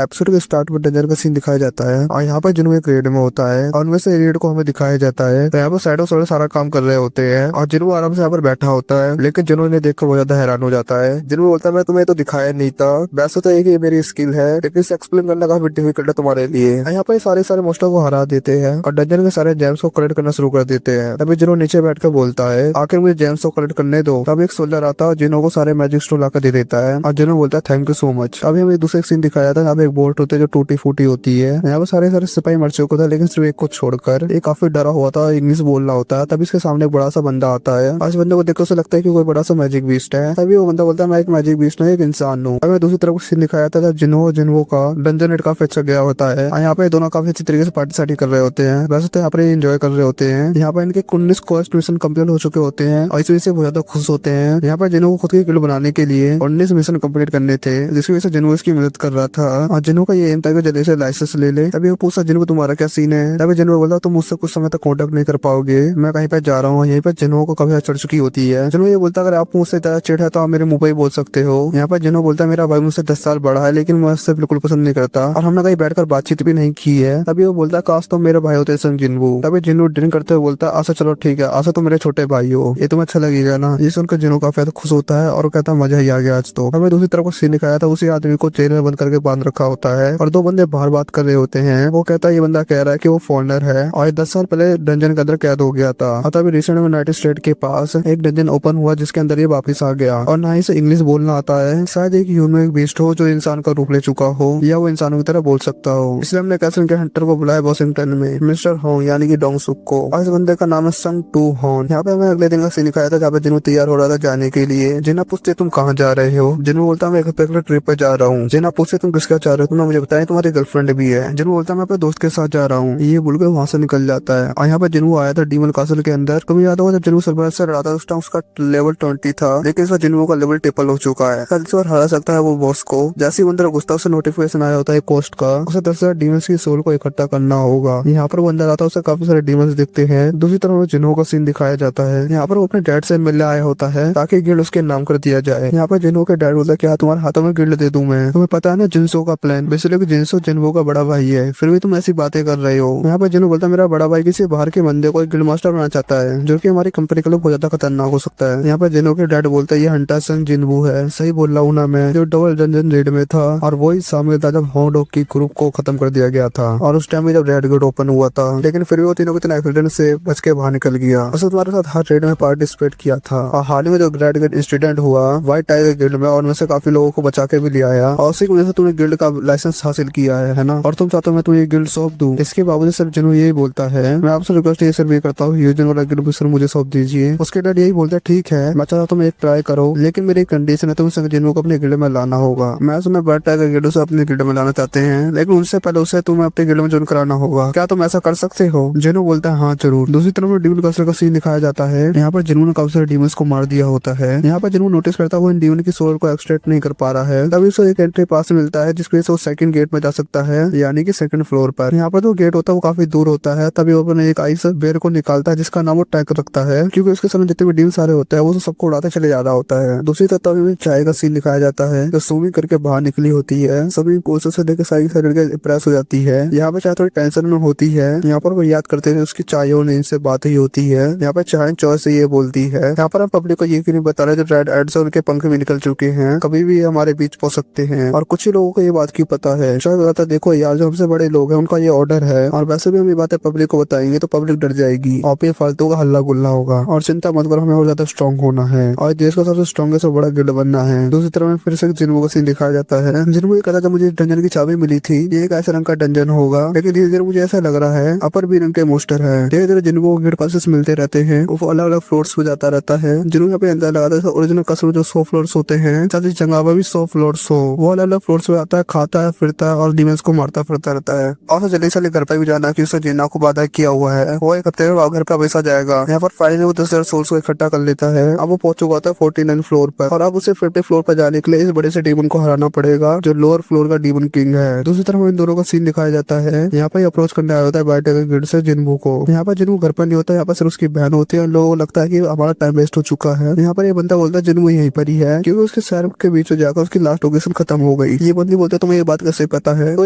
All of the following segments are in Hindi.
एपिसोड के स्टार्ट में डेंजर का सीन दिखाया जाता है और यहाँ पर जिन्हों एक रेड में होता है और उनमें से रेड को हमें दिखाया जाता है। तो यहाँ पर साइडो साइड सारा काम कर रहे होते हैं और जिन्हों आराम से यहाँ पर बैठा होता है, लेकिन जिन्होंने देखकर बहुत ज्यादा हैरान हो जाता है। जिन्हों बोलता है मैं तुम्हें तो दिखाया नहीं था, वैसे तो ये मेरी स्किल है लेकिन इसे एक्सप्लेन करना काफी डिफिकल्ट है तुम्हारे लिए। यहाँ पर सारे मोस्टर को हरा देते हैं और डेंजर के सारे जेम्स को कलेक्ट करना शुरू कर देते हैं। तभी जिन्हों नीचे बैठ कर बोलता है आखिर मुझे जेम्स को कलेक्ट करने दो। तब एक सोल्जर आता है जिन्हों को सारे मैजिक स्टोन लाकर दे देता है और जिन्हों बोलता है थैंक यू सो मच। अभी हमें दूसरे सीन दिखाया था, यहाँ पे एक बोट होती है जो टूटी फूटी होती है। यहाँ पर सारे सिपाही मर चुके थे लेकिन सिर्फ एक को छोड़कर। एक काफी डरा हुआ था, इंग्लिश बोल रहा होता है। तभी इसके सामने एक बड़ा सा बंदा आता है और इस बंदे को देखकर उसे लगता है कि कोई बड़ा सा मैजिक बीस्ट है। तभी वो बंदा बोलता है मैं एक मैजिक बीस्ट नहीं एक इंसान हूँ। हमें दूसरी तरफ सीन दिखाया था जब जिन्हों का डंजन रेड काफी अच्छा गया होता है। यहाँ पे दोनों काफी अच्छी तरीके से पार्टी सार्टी कर रहे होते हैं। वैसे तो यहाँ पर एंजॉय कर रहे होते हैं। यहाँ पर इनके 19 क्वेस्ट मिशन कंप्लीट हो चुके होते हैं और इस वजह से बहुत ज्यादा खुश होते हैं। यहाँ पर जिन्हों को खुद की गिल्ड बनाने के लिए 19 मिशन कंप्लीट करने थे, जिसकी वजह से जिन्हों इसकी मदद कर रहा था और जिन्हों का ये एम था कि जल्दी से लाइसेंस ले ले। तभी वो पूछा जिन्हों तुम्हारा क्या सीन है। तभी जिन्हों बोला तुम मुझसे कुछ समय तक कॉन्टेक्ट नहीं कर पाओगे, मैं कहीं पे जा रहा हूँ। यहीं पर जिन्हों को काफी चढ़ चुकी होती है। जिन्हों ये बोलता अगर आप मुझसे ज्यादा चिढ़ है तो आप मेरे मुंह पे ही बोल सकते हो। यहाँ पर जिन्हों बोलता मेरा भाई मुझसे 10 साल बड़ा है लेकिन मैं उससे बिल्कुल पसंद नहीं करता और हमने कहीं बैठकर बातचीत भी नहीं की है। तभी वो बोलता काश तो मेरे भाई होते संग जिन्हों। तभी जिन्हों ड्रिंक करते हुए बोलता आशा चलो ठीक है, आशा तो मेरे छोटे भाई हो, ये तुम्हें अच्छा लगेगा ना। ये सुनकर जिन्हों काफी खुश होता है और कहता मजा ही आ गया आज तो। हमें दूसरी तरफ को सीन दिखाया था, उसी आदमी को जेल में बंद करके बांध रखा होता है और दो बंदे बाहर बात कर रहे होते हैं। वो कहता है ये बंदा कह रहा है कि वो फॉरेनर है और 10 साल पहले डंजन के अंदर कैद हो गया था। और तभी रिसेंट में यूनाइटेड स्टेट के पास एक डंजन ओपन हुआ जिसके अंदर ये वापस आ गया और ना ही से इंग्लिश बोलना आता है। शायद एक ह्यूमन बीस्ट हो जो इंसान का रूप ले चुका हो या वो इंसानों की तरह बोल सकता हो। इसलिए हमने कैसन के हंटर को बुलाया वॉशिंगटन में मिस्टर होंग यानी कि डोंगसुक को और इस बंदे का नाम है संग टू हॉन। यहाँ पे हमें अगले दिन का सीन दिखाया था जहाँ पे जिन्हों तैयार हो रहा था जाने के लिए। जिन्ना पूछते तुम कहाँ जा रहे हो, जिन्हों बोलता मैं एक हफ्ते के लिए ट्रिप पे जा रहा हूँ। जिन्ना पूछते तुम किसका चाह रहे हो, तुमने मुझे बताया तुम्हारी गर्लफ्रेंड भी है। जिन्हों बोलता मैं अपने दोस्त के साथ जा रहा हूँ। ये बोलकर वहां से निकल जाता है और यहाँ पे जिन्हों आया था डीमन कासल के अंदर। तुम्हें याद होगा जब जिन्हों सरबराह से लड़ा था उस टाइम उसका लेवल 20 था लेकिन इस बार जिन्हों का लेवल ट्रिपल हो चुका है। इस बार हरा सकता है वो बॉस को। जैसे ही अंदर घुसता उसे नोटिफिकेशन आया होता है कोस्ट का, उसे 10,000 डीमंस की सोल को इकट्ठा करना होगा। यहाँ पर वो अंदर आता है, उसे काफी सारे डीमंस दिखते हैं। दूसरी तरफ जिन्हों का सीन दिखाया जाता है। यहाँ पर वो अपने डैड से मिलने आया होता है ताकि गिल्ड उसके नाम कर दिया जाए। यहाँ पर जिन्हों के डैड बोलता है क्या तुम्हारे हाथों में गिल्ड दे दूं मैं, तुम्हें पता है ना जिन्सो का प्लान, बेसिकली जिन्सो जिन्हो का बड़ा भाई है, फिर भी तुम ऐसी बातें कर रहे हो। यहाँ पर जिन्हों बोलता है मेरा बड़ा भाई किसी बाहर के बंदे को गिल्ड मास्टर बनाना चाहता है जो कि हमारी कंपनी के लिए बहुत ज्यादा खतरनाक हो सकता है। यहाँ पर जिन्हों के डैड बोलता है ये हंटर संग जिन्हो है, सही बोल रहा हूँ ना मैं, जो डबल डंजन रेड में था और वही शामिल था जब हॉन्डोक की ग्रुप को खत्म कर दिया गया था और उस टाइम में जब रेड गेट ओपन हुआ था। लेकिन फिर भी वो तीनों कितने एक्सीडेंट से बच के बाहर निकल गया। उसने तुम्हारे साथ हर रेड में पार्टिसिपेट किया था और हाल ही में जो रेड गेट इंसिडेंट हुआ व्हाइट टाइगर गिल्ड में और उनमें से काफी लोगों को बचा के भी ले आया और उसी की वजह से तुमने गिल्ड का लाइसेंस हासिल किया है ना, और तुम चाहते हो मैं तुम्हें गिल्ड सौंप दूं। इसके बावजूद सिर्फ जिन्हों यही बोलता है मैं आपसे रिक्वेस्ट ये सिर्फ ये करता हूँ यूजन वाला गिल्ड भी सर मुझे सौंप दीजिए। उसके डैड यही बोलता है ठीक है मैं चाहता तुम एक ट्राई करो लेकिन मेरी कंडीशन है तुम जिन्हों को अपने गिल्ड में लाना होगा। मैं तुम्हें ब्लड टाइगर गिल्ड से अपने गिल्ड में लाना चाहते हैं लेकिन उनसे पहले उसे तुम्हें अपने गिल्ड में ज्वाइन कराना होगा, क्या तुम ऐसा कर सकते हो। जिन्हों बोलता है हाँ जरूर। दूसरी तरफ डीमन कासल का सीन दिखाया जाता है। यहाँ पर जिन्होंने काफी सारे डीमंस को मार दिया होता है। यहाँ पर जिन्हों नोटिस करता है वो इन डीमन की सोल को एक्सट्रैक्ट नहीं कर पा रहा है। तभी उसे एक एंट्री पास मिलता है जिसकी वजह से वो सेकंड गेट में जा सकता है यानी कि सेकंड फ्लोर पर। यहाँ पर जो गेट होता है वो काफी दूर होता है। तभी वो अपने एक आइस बेर को निकालता है जिसका नाम वो टैग रखता है क्योंकि उसके सामने जितने भी डीमन सारे होते हैं वो सबको उड़ाते चले जा रहा होता है। दूसरी तरफ तभी चाय का सीन दिखाया जाता है जो स्विमिंग करके बाहर निकली होती है। सभी कोर्सों से लेकर सारी इंप्रेस हो जाती है। यहाँ पर चाय थोड़ी टेंशन में होती है। यहाँ पर वो याद करते हैं उसकी चाय और इनसे बात ही होती है। यहाँ पर चाय चॉइस से ये बोलती है यहाँ पर हम पब्लिक को ये क्यों नहीं बता रहे जो रेड एड्स और उनके पंख भी निकल चुके हैं, कभी भी हमारे बीच पहुंच सकते हैं। और कुछ ही लोगों को ये बात क्यों पता है। चाय बताता देखो यार जो हमसे बड़े लोग हैं उनका ये ऑर्डर है और वैसे भी हम ये बातें पब्लिक को बताएंगे तो पब्लिक डर जाएगी और फिर फालतू का हल्ला गुल्ला होगा। और चिंता मत करो हमें और ज्यादा स्ट्रॉन्ग होना है और देश का सबसे स्ट्रॉन्गेस्ट और बड़ा गिल्ड बनना है। दूसरी तरफ में फिर से जिन्हों का सीन दिखाया जाता है। जिन्हों ये कहता था मुझे डंजन की चाबी मिली थी, ये एक ऐसा रंग का डंजन होगा लेकिन धीरे धीरे मुझे ऐसा लग रहा है अपर भी रंग के मोस्टर है। धीरे धीरे जिन्हों गिल्ड पासेस मिलते रहते हैं वो अलग अलग फ्लोर्स पे जाता रहता है। जिन्हों यहाँ पे अंदर लगाता है ओरिजिनल कसम जो 100 फ्लोर्स होते हैं चाहे जंगा भी 100 फ्लोर्स हो वो अलग अलग फ्लोर्स पे आता है, खाता है, फिरता है और डीमंस को मारता फिरता रहता है। और जल्दी से घर पर भी जाना कि उसने जिन्ना को वादा किया हुआ है वो एक हफ्ते में घर पे पैसा जाएगा। यहाँ पर फाइनली वो 10,000 सोल्स को इकट्ठा कर लेता है। अब वो पहुंच चुका था 49 फ्लोर पर और अब उसे 50 फ्लोर पर जाने के लिए इस बड़े से डीमन को हराना पड़ेगा जो लोअर फ्लोर का डीमन किंग है। दूसरी तरफ इन दोनों का सीन दिखाया जाता है। यहाँ पर अप्रोच करने आया होता है व्हाइट टाइगर गिल्ड से जिन्हो को। यहाँ पर जिन्हो घर पर नहीं होता, यहाँ पर सिर्फ उसकी बहन होती है। लोगों को लगता है कि हमारा टाइम वेस्ट हो चुका है। यहाँ पर ये बंदा बोलता है जिन्हो यहीं पर ही है क्योंकि उसके शहर के बीच में जाकर उसकी लास्ट लोकेशन खत्म हो गई। ये बंदी बोलते तुम तुम्हें ये बात कैसे पता है? तो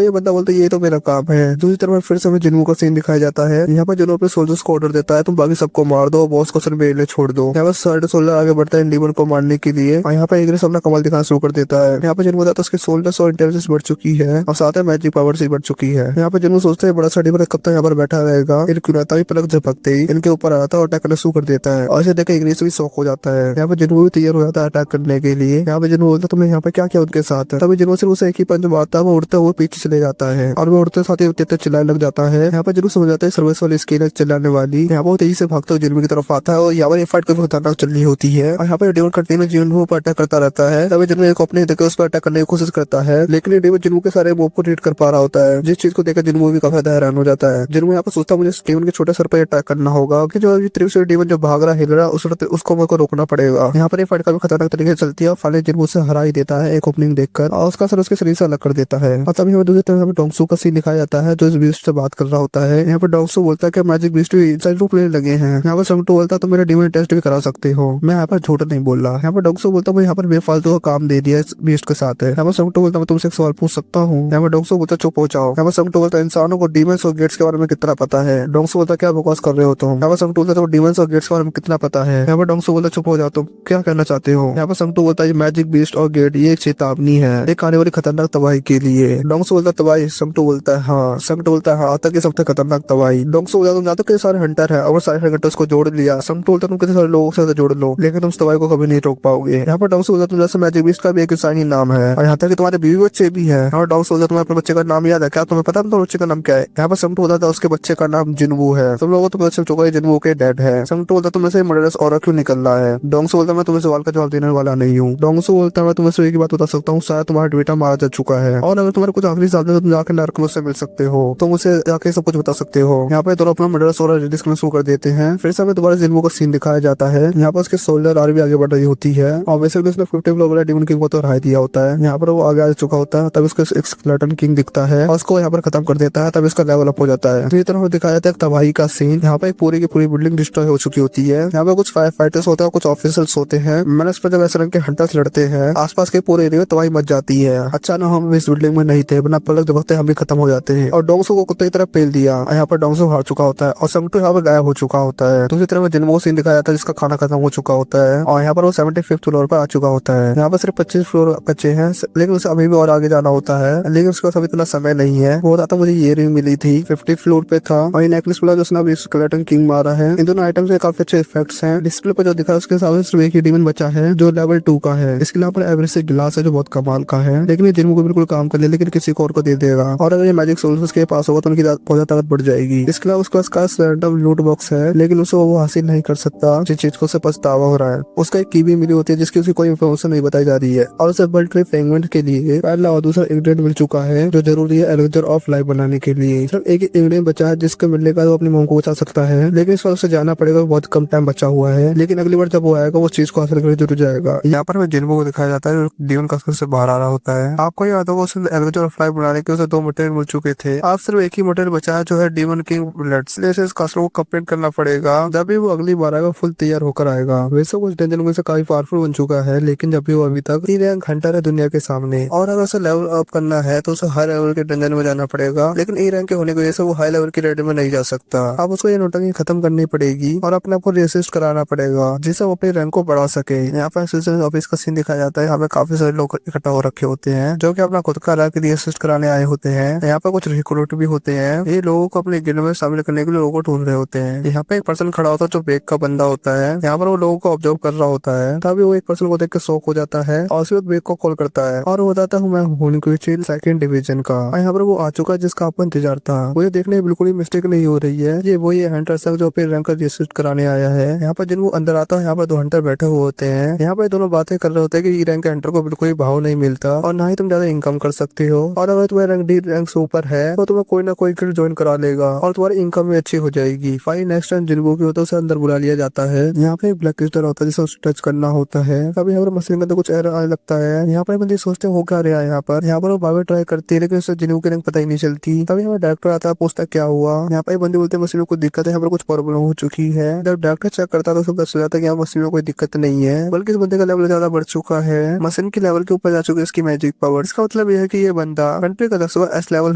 ये बंदा बोलता है ये तो मेरा काम है। दूसरी तरफ फिर से हमें जिन्नू का सीन दिखाया जाता है। यहाँ पर जिन्नू अपने सोल्जर्स को ऑर्डर देता है तुम बाकी सबको मार दो, बॉस को सिर्फ मेरे लिए छोड़ दो। यहाँ पर सारे सोल्जर आगे बढ़ता है डीमन को मारने के लिए और यहाँ पर इग्निस अपना कमाल दिखाना शुरू कर देता है। यहाँ पर जिन्नू बताता है उसके सोल्जर्स और इंटेलिजेंस बढ़ चुकी है और साथ में मैजिक पावर से बढ़ चुकी है। यहाँ पर जिन्नू सोचता है बड़ा सा डीमन कब तक यहाँ पर बैठा रहेगा, इन क्यों पलक झपकते ही इनके ऊपर आता है और अटैक करना शुरू कर देता है और इसे देखकर इग्निस भी शॉक हो जाता है। यहाँ पर जिन्नू भी तैयार हो जाता है अटैक करने के लिए। यहाँ पे जिन्नू बोलता है तुमने यहाँ पे क्या किया उनके साथ? तभी जिन्नू सिर्फ उसे एक ही पंच मारता है, वो उड़ते हुए पीछे चले जाता है और वो उड़ते साथ ही तेज चिल्लाने लग जाता है। यहाँ पे जिन्नू समझ जाता है सर्विस वाली स्किल है चिल्लाने वाली। यहाँ पर तेजी से भागता हुआ जिन्नू की तरफ आता है और यहाँ पर ये फाइट काफी खतरनाक चल रही होती है और यहाँ पर डेमन कंटिन्यू जिन्नू पर अटैक करता रहता है। तभी जिन्नू एक अपने देकर उस पर अटैक करने की कोशिश करता है, लेकिन ये डेमन जिन्नू के सारे मूव को रीड कर पा रहा होता है, जिस चीज को देखकर जिन्नू भी काफी हैरान हो जाता है। जिन्नू यहाँ पर सोचता है मुझे डेमन के छोटे सर पर अटैक करना होगा कि जो त्रिशूल डेमन जो भाग रहा हिल रहा उसको मेरे को रोकना पड़ेगा। यहाँ पर ये फाइट काफी खतरनाक तरीके से चलती है और फाइनली जिन्नू उसे हरा ही देता है एक ओपनिंग देखकर और उसका सर उसके शरीर से अलग कर देता है। और तभी हमें दूसरी तरफ हमें डोंगसू का सीन दिखाया जाता है जो इस बीस्ट से बात कर रहा होता है। यहाँ पर डोंगसू बोलता है कि मैजिक बीस्ट भी इनसाइड रूप लेने लगे हैं। यहाँ पर संगटू बोलता है तो मेरा डीमन टेस्ट भी करा सकते हो, मैं यहाँ पर झूठ नहीं बोल रहा। यहाँ पर डोंगसू बोलता है यहाँ पर बेफालतू का काम दे दिया इस बीस्ट के साथ है। यहाँ पर संगटू बोलता मैं तुमसे एक सवाल पूछ सकता हूँ? यहाँ पर डोंगसू बोलता चुप हो जाओ। यहाँ पर संगटू बोलता इंसानों को डीमंस और गेट्स के बारे में कितना पता है? डोंगसू बोलता क्या बकवास कर रहे हो तुम? यहाँ पर संगटू बोलता है डीमंस और गेट्स के बारे में कितना पता है? यहाँ पर डोंगसू बोलता चुप हो जाओ, तुम क्या कहना चाहते हो? यहाँ पर संगटू बोलता है मैजिक बीस्ट और गेट ये एक चेतावनी है एक आने वाली खतरनाक तबाही के लिए। डोंगसू बोलता तबाही? संगटू बोलता है हाँ। संगटू बोलता है हाँ आता कि सबसे खतरनाक तबाही। डोंगसू बोलता तुम जानते हो कितने सारे हंटर है और सारे हंटर्स को जोड़ लिया। संगटू बोलता तुम कितने सारे लोगों से जोड़ लो लेकिन तुम तबाही को कभी नहीं रोक पाओगे। यहाँ पर डोंगसू बोलता तुम जैसे मैजिक बीस्ट का भी एक इंसानी नाम है और यहाँ तक कि तुम्हारे बीवी बच्चे भी है। और डोंगसू बोलता तुम्हारे अपने बच्चे का नाम याद है क्या? तुम्हें पता तुम्हारे बच्चे का नाम क्या है? यहाँ पर संगटू बोलता था उसके बच्चे का नाम जिन्वू है। तुम लोगों को तो पता चल चुका है जिन्वू के डेड है। संगटू बोलता तुम से मर्डरस ऑरा क्यों निकल रहा है? डोंगसू बोलता मैं तुम्हें सवाल का जवाब देने वाला नहीं हूँ। डोंगसू बोलता मैं तुम्हें एक ही बात बता सकता हूँ, शायद तुम्हारा बेटा मारा जा चुका है और अगर तुम्हारे कुछ आखिरी साथ में तुम जाकर नर्क में उससे मिल सकते हो, तुम उसे जाके सब कुछ बता सकते हो। यहाँ पे दोनों अपना मर्डरस ऑरा रिलीज करना शुरू कर देते हैं। फिर से हमें दोबारा जिन्वू का सीन दिखाया जाता है। यहाँ पर उसके सोल्जर आर्मी आगे बढ़ रही होती है और वैसे भी उसने 50 फ्लोर वाला डीमन किंग को तो हरा दिया होता है। यहाँ पर वो आगे आ चुका होता है, तब उसको एक स्केलेटन किंग दिखता है और उसको यहाँ पर खत्म कर देता है, तब इसका लेवल अप हो जाता है। तो ये तरह दिखाया जाता है तबाही का सीन। यहाँ पे पूरी की पूरी बिल्डिंग डिस्ट्रॉय हो चुकी होती है। यहाँ पे कुछ फायर फाइटर्स होते हैं, कुछ ऑफिसर्स होते हैं। मैंने इस पर जब ऐसे रंग के हंटर्स लड़ते हैं आसपास के पूरे एरिया में तबाही मच जाती है। अच्छा ना हम इस बिल्डिंग में नहीं थे, बिना पलक झपकते हम भी खत्म हो जाते हैं और डोंगसू को कुत्ते की तरफ पेल दिया। यहाँ पर डोंगसू हार चुका होता है और संगटू यहाँ पर गायब हो चुका होता है। दूसरी तरफ जिन्वू सीन दिखाया जाता है जिसका खाना खत्म हो चुका होता है और यहाँ पर वो 75th फ्लोर पर आ चुका होता है। यहाँ पर सिर्फ 25 फ्लोर कच्चे हैं लेकिन उसे अभी भी और आगे जाना होता है, लेकिन उसके पास अभी इतना समय नहीं है। वो बताता मुझे ये रिंग मिली थी 50 फ्लोर पे था और ये नेकलेस मिला जो उसने अभी स्केलेटन किंग मारा है। इन दोनों आइटम से काफी अच्छे इफेक्ट्स हैं। डिस्प्ले पर जो दिखा है उसके हिसाब से सिर्फ एक ही डीमन बचा है जो लेवल 2 का है। इसके अलावा पर एवरेज से गिलास है जो बहुत कमाल का है, लेकिन ये जिन्वू को बिल्कुल काम कर ले लेकिन किसी को और को दे देगा और अगर ये मैजिक सोल्स उसके पास होगा तो उनकी बहुत ज्यादा ताकत बढ़ जाएगी। इसके अलावा उसके पास रैंडम लूट बॉक्स है लेकिन उसे वो हासिल नहीं कर सकता जिस चीज को उसे पछतावा हो रहा है। उसका एक की भी मिली होती है जिसकी उसकी कोई इन्फॉर्मेशन नहीं बताई जा रही है और उसे वर्ल्ड ट्रेड फ्रेगमेंट के लिए पहला और दूसरा इंग्रेडिएंट मिल चुका है जो जरूरी है एलेक्जर ऑफ लाइफ बनाने के लिए। सिर्फ एक ही इंग्रेडिएंट बचा है जिसके मिलने का वो अपनी मोम को बचा सकता है, लेकिन इस बार उसे जाना पड़ेगा, बहुत कम टाइम बचा हुआ है। लेकिन अगली बार जब वो आएगा वो चीज को हासिल करके जरूर जाएगा। यहाँ पर हमें जिन्वू को दिखाया जाता है डीमन का से बाहर आ रहा होता है। आपको याद होगा उसे एलेक्जर ऑफ लाइफ बनाने के उसे 2 मटेरियल मिल चुके थे, आप सिर्फ एक ही मटेरियल बचा है जो है डीमन किंग ब्लड। इस कास्टर को कंप्लीट करना पड़ेगा। जब भी वो अगली बार आएगा फुल तैयार होकर आएगा। वैसे कुछ डेंजर में से काफी पावरफुल बन चुका है लेकिन जब भी वो अभी तक 3 रैंक हंटर है दुनिया के सामने और अगर उसे लेवल अप करना है तो उसे हाई लेवल के डंजन में जाना पड़ेगा, लेकिन ए रैंक के होने की वजह से वो हाई लेवल के रेड में नहीं जा सकता। अब उसको ये नोटंकी खत्म करनी पड़ेगी और अपने आप को रेसिस्ट कराना पड़ेगा जिससे वो अपने रैंक को बढ़ा सके। यहाँ पर ऑफिस का सीन दिखाया जाता है। यहाँ पे काफी सारे लोग इकट्ठा हो रखे होते हैं जो कि अपना खुद का रैंक रेसिस्ट कराने आए होते हैं। यहाँ पर कुछ रिक्रूट भी होते हैं, ये लोगों को अपने गिल्ड में शामिल करने के लिए लोगों को ढूंढ रहे होते हैं। यहाँ पे एक पर्सन खड़ा होता है जो बेग का बंदा होता है। यहाँ पर वो लोगों को ऑब्जर्व कर रहा होता है, तभी वो एक पर्सन को देख के शॉक हो जाता है और उसके बाद बेग को कॉल करता है और वो बताता हूँ मैं हुनकुचिल 2nd डिवीजन का। यहाँ पर वो आ चुका है जिसका आपको इंतजार था। मुझे देखने में बिल्कुल ही मिस्टेक नहीं हो रही है, ये वही हंटर सर जो अपने रैंक रेसिस्ट कराने आया है। यहाँ पर जिन वो अंदर आता है यहाँ पर 2 हंटर बैठे हुए होते हैं। यहाँ पर दोनों बातें कर रहे होते हैं कि रैंक के हंटर को बिल्कुल ही भाव नहीं मिलता और ना ही तुम ज्यादा इनकम कर सकते हो और अगर तुम्हारे रैंक डी रैंक से ऊपर है तो तुम्हें कोई ना कोई गिल्ड ज्वाइन करा लेगा और तुम्हारी इनकम भी अच्छी हो जाएगी। फाइल नेक्स्ट टाइम जिनको की होता है उसे अंदर बुला लिया जाता है। यहाँ पे ब्लैक क्रिस्टल होता है जिसे टच करना होता है। कभी यहाँ पर मशीन के अंदर कुछ एरर आने लगता है। यहाँ पर बंदे सोचते हो क्या रहा है यहाँ पर वो बार ट्राई करती है लेकिन उससे जिनको की रैंक पता ही नहीं चलती। तभी हमें डायरेक्टर आता है, पूछता क्या हुआ। यहाँ पर बंदे बोलते हैं मशीन में कुछ दिक्कत है, यहाँ पर कुछ प्रॉब्लम हो चुकी है। जब डॉक्टर चेक करता है तो सब दस हो जाता है कि यहाँ मशीन में कोई दिक्कत नहीं है बल्कि इस बंदे का लेवल ज्यादा बढ़ चुका है, मशीन के लेवल के ऊपर जा चुकी है इसकी मैजिक पावर। इसका मतलब यह है कि ये बंदा कंट्री का 10वां एस लेवल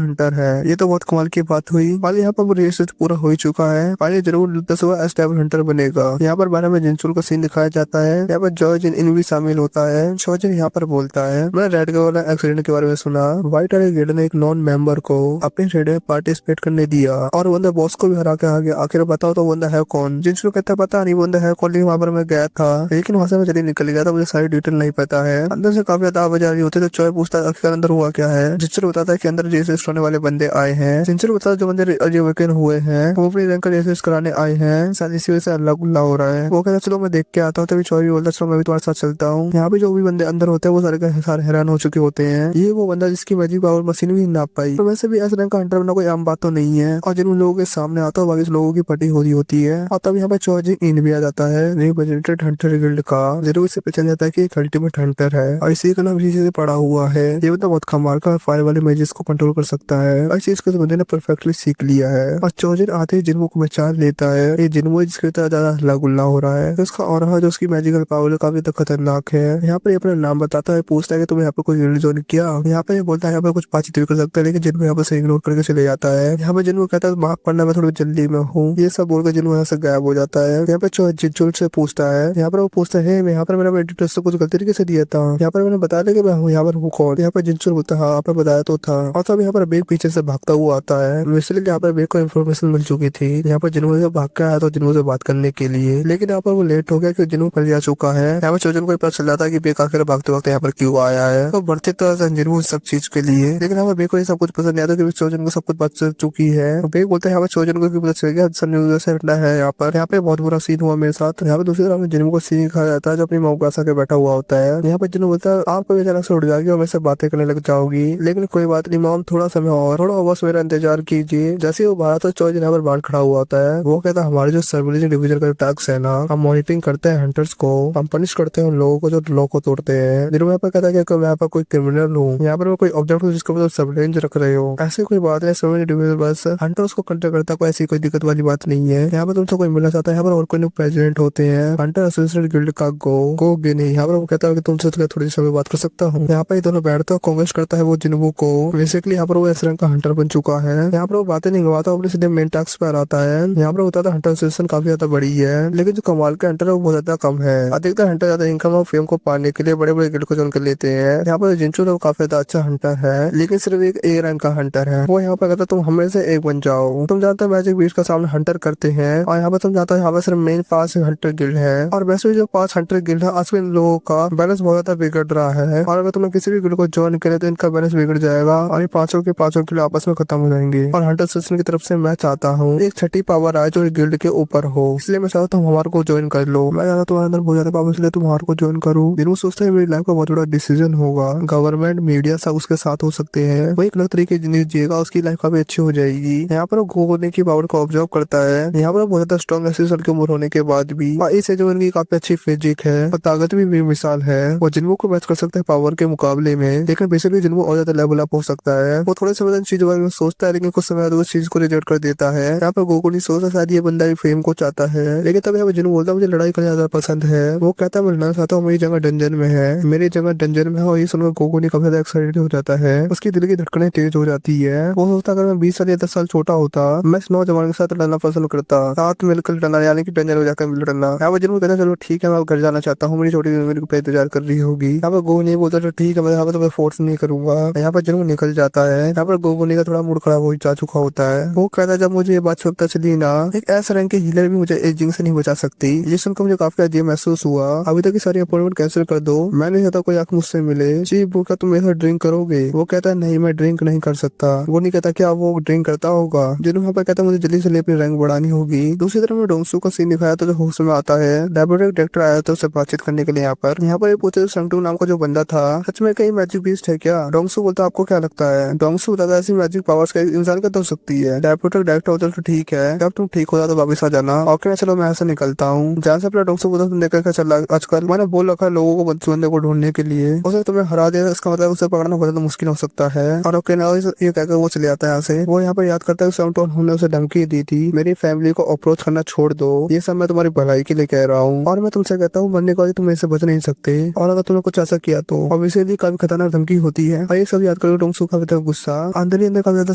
हंटर है। ये तो बहुत कमाल की बात हुई। और यहाँ पर रिसर्च पूरा हो ही चुका है और ये जरूर 10वां एस लेवल हंटर बनेगा। यहाँ पर बारे में जिनचुल का सीन दिखाया जाता है। यहाँ पर जॉर्ज इन भी शामिल होता है। जॉर्ज यहाँ पर बोलता है, मैंने रेड वाला एक्सीडेंट के बारे में सुना। व्हाइट वाले गिल्ड ने एक नॉन मेंबर को अपने रेड में पार्टिसिपेट करने दिया और बंदा बॉस को भी हरा के आ गया। आखिर बताओ तो बंदा है कौन? जिनचुल कहता है पता नहीं बंदा है कौन, लेकिन वहाँ पर मैं गया था, लेकिन वहाँ से मैं जल्दी निकल गया था, मुझे सारी डिटेल नहीं पता है। अंदर से काफी ज्यादा आवाज आ रही होती है तो चॉय पूछता है आखिर अंदर हुआ क्या है। जिनचुल बताता है कि अंदर रेसिस्ट होने वाले बंदे आए हैं। जिनचुल बताता है जो बंदे रिवेकन हुए हैं वो अपनी रैंक का रेसिस्ट कराने आए हैं, शायद इसी वजह से अल्लाह गुल्ला हो रहा है। वो कहता है चलो मैं देख के आता हूँ। तभी चॉय भी बोलता है चलो मैं भी तुम्हारे साथ चलता हूँ। यहाँ पे जो भी बंदे अंदर होते हैं वो सारे के सारे हैरान हो चुके होते हैं। ये वो बंदा जिसकी मैजिक पावर मशीन भी नाप पाई। तो वैसे भी ऐसे रैंक का हंटर बनना कोई आम बात तो नहीं है और जिन लोगों के सामने आता है बाकी लोगों की पटी हो रही होती है। और तब यहाँ पे चॉय इन भी आ जाता है, न्यू प्रेजेंटेड हंटर गिल्ड का। जरूर इससे पता चल जाता है कि एक अल्टीमेट हंटर है और इसी का नाम इसी से पड़ा हुआ है। ये बंदा बहुत कमाल का फायर वाले मैजिक्स को कंट्रोल कर सकता है और इस चीज को बंदे ने परफेक्टली सीख लिया है। और चौजन आते ही जिन्मो को पहचान लेता है। ये जिन्मो जिसके तरह ज्यादा हल्ला गुल्ला हो रहा है तो उसका और जो उसकी मैजिकल पावर काफी खतरनाक है। यहाँ पर अपना नाम बताता है, पूछता है कि तुमने यहाँ पर कोई गिल्ड ज्वाइन किया। यहाँ पे बोलता है यहाँ पर कुछ बातचीत भी कर सकता है, लेकिन जिन्मो यहाँ पर से इग्नोर करके चले जाता है। यहाँ पे जिन्मो कहता है माफ करना मैं थोड़ी जल्दी में हूँ। ये सब बोलकर जिन्मो यहाँ से गायब हो जाता है। यहाँ पे जिनचुल से पूछता है, यहाँ पर वो पूछता है यहाँ पर मैंने एडिटर से कुछ गलती तरीके से दिया था, यहाँ पर मैंने बताया था कि मैं हूँ यहाँ पर हूँ कौन। यहाँ पर जिनचुल बोलता है हाँ आपने बताया तो था। और तब यहाँ पर बेग पीछे से भागता हुआ आता है। इसलिए यहाँ पर बेग को इन्फॉर्मेशन मिल चुकी थी। यहाँ पर जिन्मो से भाग के आया तो जिन्मो से बात करने के लिए, लेकिन यहाँ पर वो लेट हो गया क्योंकि जिन्मो पहले आ चुका है। यहाँ पर चोजन को पता चल जाता है कि बेग आखिर भागते वक्त यहाँ पर क्यों आया है। तो बढ़ते तो जिन्मो सब चीज के लिए, लेकिन यहाँ पर बेग को ये सब कुछ पसंद नहीं आता क्योंकि चोजन को सब कुछ बात चल चुकी है। तो बेग बोलता है यहाँ पर चोजन को पता चल गया सन से हटना है। यहाँ पे बहुत बुरा सीन हुआ मेरे साथ। यहाँ पे दूसरी तरफ जिन्मो को सीन दिखाया जाता है जो अपनी मौकासा के बैठा हुआ होता है। यहाँ पे जिन्मो बोलता है आप कभी अचानक से उठ जाओगी और मेरे से बातें करने लग जाओगी, लेकिन कोई बात नहीं मॉम, थोड़ा समय और थोड़ा बस मेरा इंतजार कीजिए। जैसे वो बाहर तो चोजन यहाँ पर बाहर खड़ा हुआ होता है। वो कहता है हमारे जो सर्विलेंस डिवीजन का टास्क है ना, हम मॉनिटरिंग करते हैं हंटर्स को, हम पनिश करते हैं उन लोगों को जो लॉ को तोड़ते हैं। जिन्होंने यहाँ पर कहता है कि मैं यहाँ पर कोई क्रिमिनल हूँ, यहाँ पर मैं कोई ऑब्जेक्ट हूँ जिसको सर्विलेंस रख रहे हो, ऐसी कोई बात है। सर्विलेंस डिवीजन बस हंटर्स को कंट्रोल करता, कोई ऐसी कोई दिक्कत वाली बात नहीं है। यहाँ पर तुमसे कोई मिलना चाहता है, यहाँ पर और कोई प्रेसिडेंट होते हैं हंटर एसोसिएशन गिल्ड का गो गिनी। यहाँ पर वो कहता है कि तुमसे तो थोड़ी समय बात कर सकता हूँ। यहाँ पर दोनों बैठते हैं, कॉन्वेस्ट करता है वो जिन्मो को। बेसिकली यहाँ पर वो इस रंग का हंटर बन चुका है। यहाँ पर वो बातें नहीं गवाता, अपने सीधे मेन टास्क पर आता है। यहाँ पर होता था हंटर एसोसिएशन काफी ज्यादा बड़ी है, लेकिन जो कमाल के हंटर है वो बहुत ज्यादा कम है। अधिकतर हंटर ज्यादा इनकम और फेम को पाने के लिए बड़े बड़े गिल्ड को चुन कर लेते हैं। यहाँ पर जिनचू वो काफी ज्यादा अच्छा हंटर है, लेकिन सिर्फ एक ए रैंक का हंटर है। वो यहाँ पर कहता तुम हमें से एक बन जाओ। तुम जानते हो मैजिक बीस्ट का सामने हंटर करते हैं और यहाँ पर तुम जानते हो यहाँ पर सिर्फ मेन 5 हंटर गिल्ड है और वैसे भी जो 5 हंटर गिल्ड है आज इन लोगों का बैलेंस बहुत ज्यादा बिगड़ रहा है और अगर तुम्हें किसी भी गिल्ड को ज्वाइन करे तो इनका बैलेंस बिगड़ जाएगा और ये पांचों के पांचों गिल्ड आपस में खत्म हो जाएंगे। और हंटर एसोसिएशन की तरफ से मैं चाहता हूँ एक छठी पावर आए जो गिल्ड के ऊपर हो, इसलिए मैं चाहता हूँ हमारे को ज्वाइन कर लो। मैं चाहता तुम्हारे अंदर बहुत ज्यादा पावर, इसलिए तुम्हारे को ज्वाइन करूँ। जिन्होंने सोचता है मेरी लाइफ का बहुत बड़ा डिसीजन होगा, गवर्नमेंट मीडिया सब उसके साथ हो सकते हैं, वो एक अलग तरीके की जिंदगी जिएगा, उसकी लाइफ काफी अच्छी हो जाएगी। यहाँ पर वो होने की पावर को ऑब्जर्व करता है। यहाँ पर बहुत ज्यादा स्ट्रॉन्ग एसोसिएशन की उम्र होने के बाद भी इस एज में उनकी काफी अच्छी फिजिक है और ताकत भी बेमिसाल है। वो जिन्मो को मैच कर सकता है पावर के मुकाबले में, लेकिन बेसिकली जिन्मो और ज्यादा लेवल अप हो सकता है। वो थोड़े समय चीज बारे में सोचता है, लेकिन कुछ समय बाद उस चीज को रिजेक्ट कर देता है। यहाँ पर गोकू नहीं सोचता शायद ये बंदा फेम को चाहता है, लेकिन तब यहाँ पर जिन्मो बोलता है मुझे लड़ाई करना ज्यादा पसंद है। वो कहता है मैं लड़ना चाहता हूँ, मेरी जगह डंजन में है, मेरी जगह डंजन में है। और ये सुनकर गोकू नहीं काफी ज्यादा एक्साइटेड हो जाता है, उसकी दिल की धड़कनें तेज हो जाती है। वो सोचता अगर मैं 20 साल या 10 साल छोटा होता मैं इस नौजवान के साथ लड़ना पसंद करता, साथ मिलकर लड़ना, यानी कि डंजन में जाकर लड़ना। यहाँ पर जिन्मो कहता है चलो ठीक है मैं घर जाना चाहता हूँ, मेरी छोटी मेरे को इंतजार कर रही होगी। यहाँ पर गोगो नहीं बोलता तो ठीक है मैं यहाँ पर तो फोर्स नहीं करूंगा। यहाँ पर जिन्मो निकल जाता है। यहाँ पर गोगो का थोड़ा मूड खराब हो जा चुका होता है। वो कहता है जब मुझे ये बात पता चली ना, एक ऐसा रैंक के हीलर भी मुझे एजिंग से नहीं बचा सकती। ये सुनकर मुझे काफी अजीब महसूस हुआ। अभी तक की सारी अपॉइंटमेंट कैंसिल कर दो, मैं नहीं चाहता कोई आंख मुझसे मिले। जी वो क्या तुम मेरे साथ ड्रिंक करोगे? वो कहता है नहीं मैं ड्रिंक नहीं कर सकता। वो नहीं कहता क्या वो ड्रिंक करता होगा। जिन्होंने यहाँ पर कहता है मुझे जल्दी से अपनी रैंक बढ़ानी होगी। दूसरी तरफ में डोंगसू का सीन दिखाया था जो होश में आता है। लेबोरेटरी डायरेक्टर आया था उससे बातचीत करने के लिए। यहाँ पर ये पूछे संगटू नाम का जो बंदा था सच में कहीं मैजिक बीस्ट है क्या? डोंगसू बोलता आपको क्या लगता है? डोंगसू बताता है ऐसी मैजिक पावर्स का इंसान का हो सकती है। लेबोरेटरी डायरेक्टर होता तो ठीक है, जब तुम ठीक हो जाओ तो वापस आ जाना। ओके चलो मैं ऐसा निकलता हूँ। जहाँ से अपना डोंगसू बोलता तुम देखा क्या चल रहा आजकल, मैंने बोल रखा है लोगों को बंदे को ढूंढने के लिए, उसे तुम्हें हरा दिया इसका मतलब उसे पकड़ना बहुत ज्यादा मुश्किल हो सकता है। और ओके ना ये कहकर वो चले जाता है यहाँ से। वो यहाँ पर याद करता है साउंड हमने उसे धमकी दी थी मेरी फैमिली को अप्रोच करना छोड़ दो, ये सब मैं तुम्हारी भलाई के लिए कह रहा हूँ और मैं तुमसे कहता हूँ मरने के बाद तुम ऐसे बच नहीं सकते और अगर तुमने कुछ ऐसा किया तो ऑब्वियसली काफी खतरनाक धमकी होती है और ये सब याद करके टोंगसू का काफी गुस्सा अंदर ही अंदर काफी ज्यादा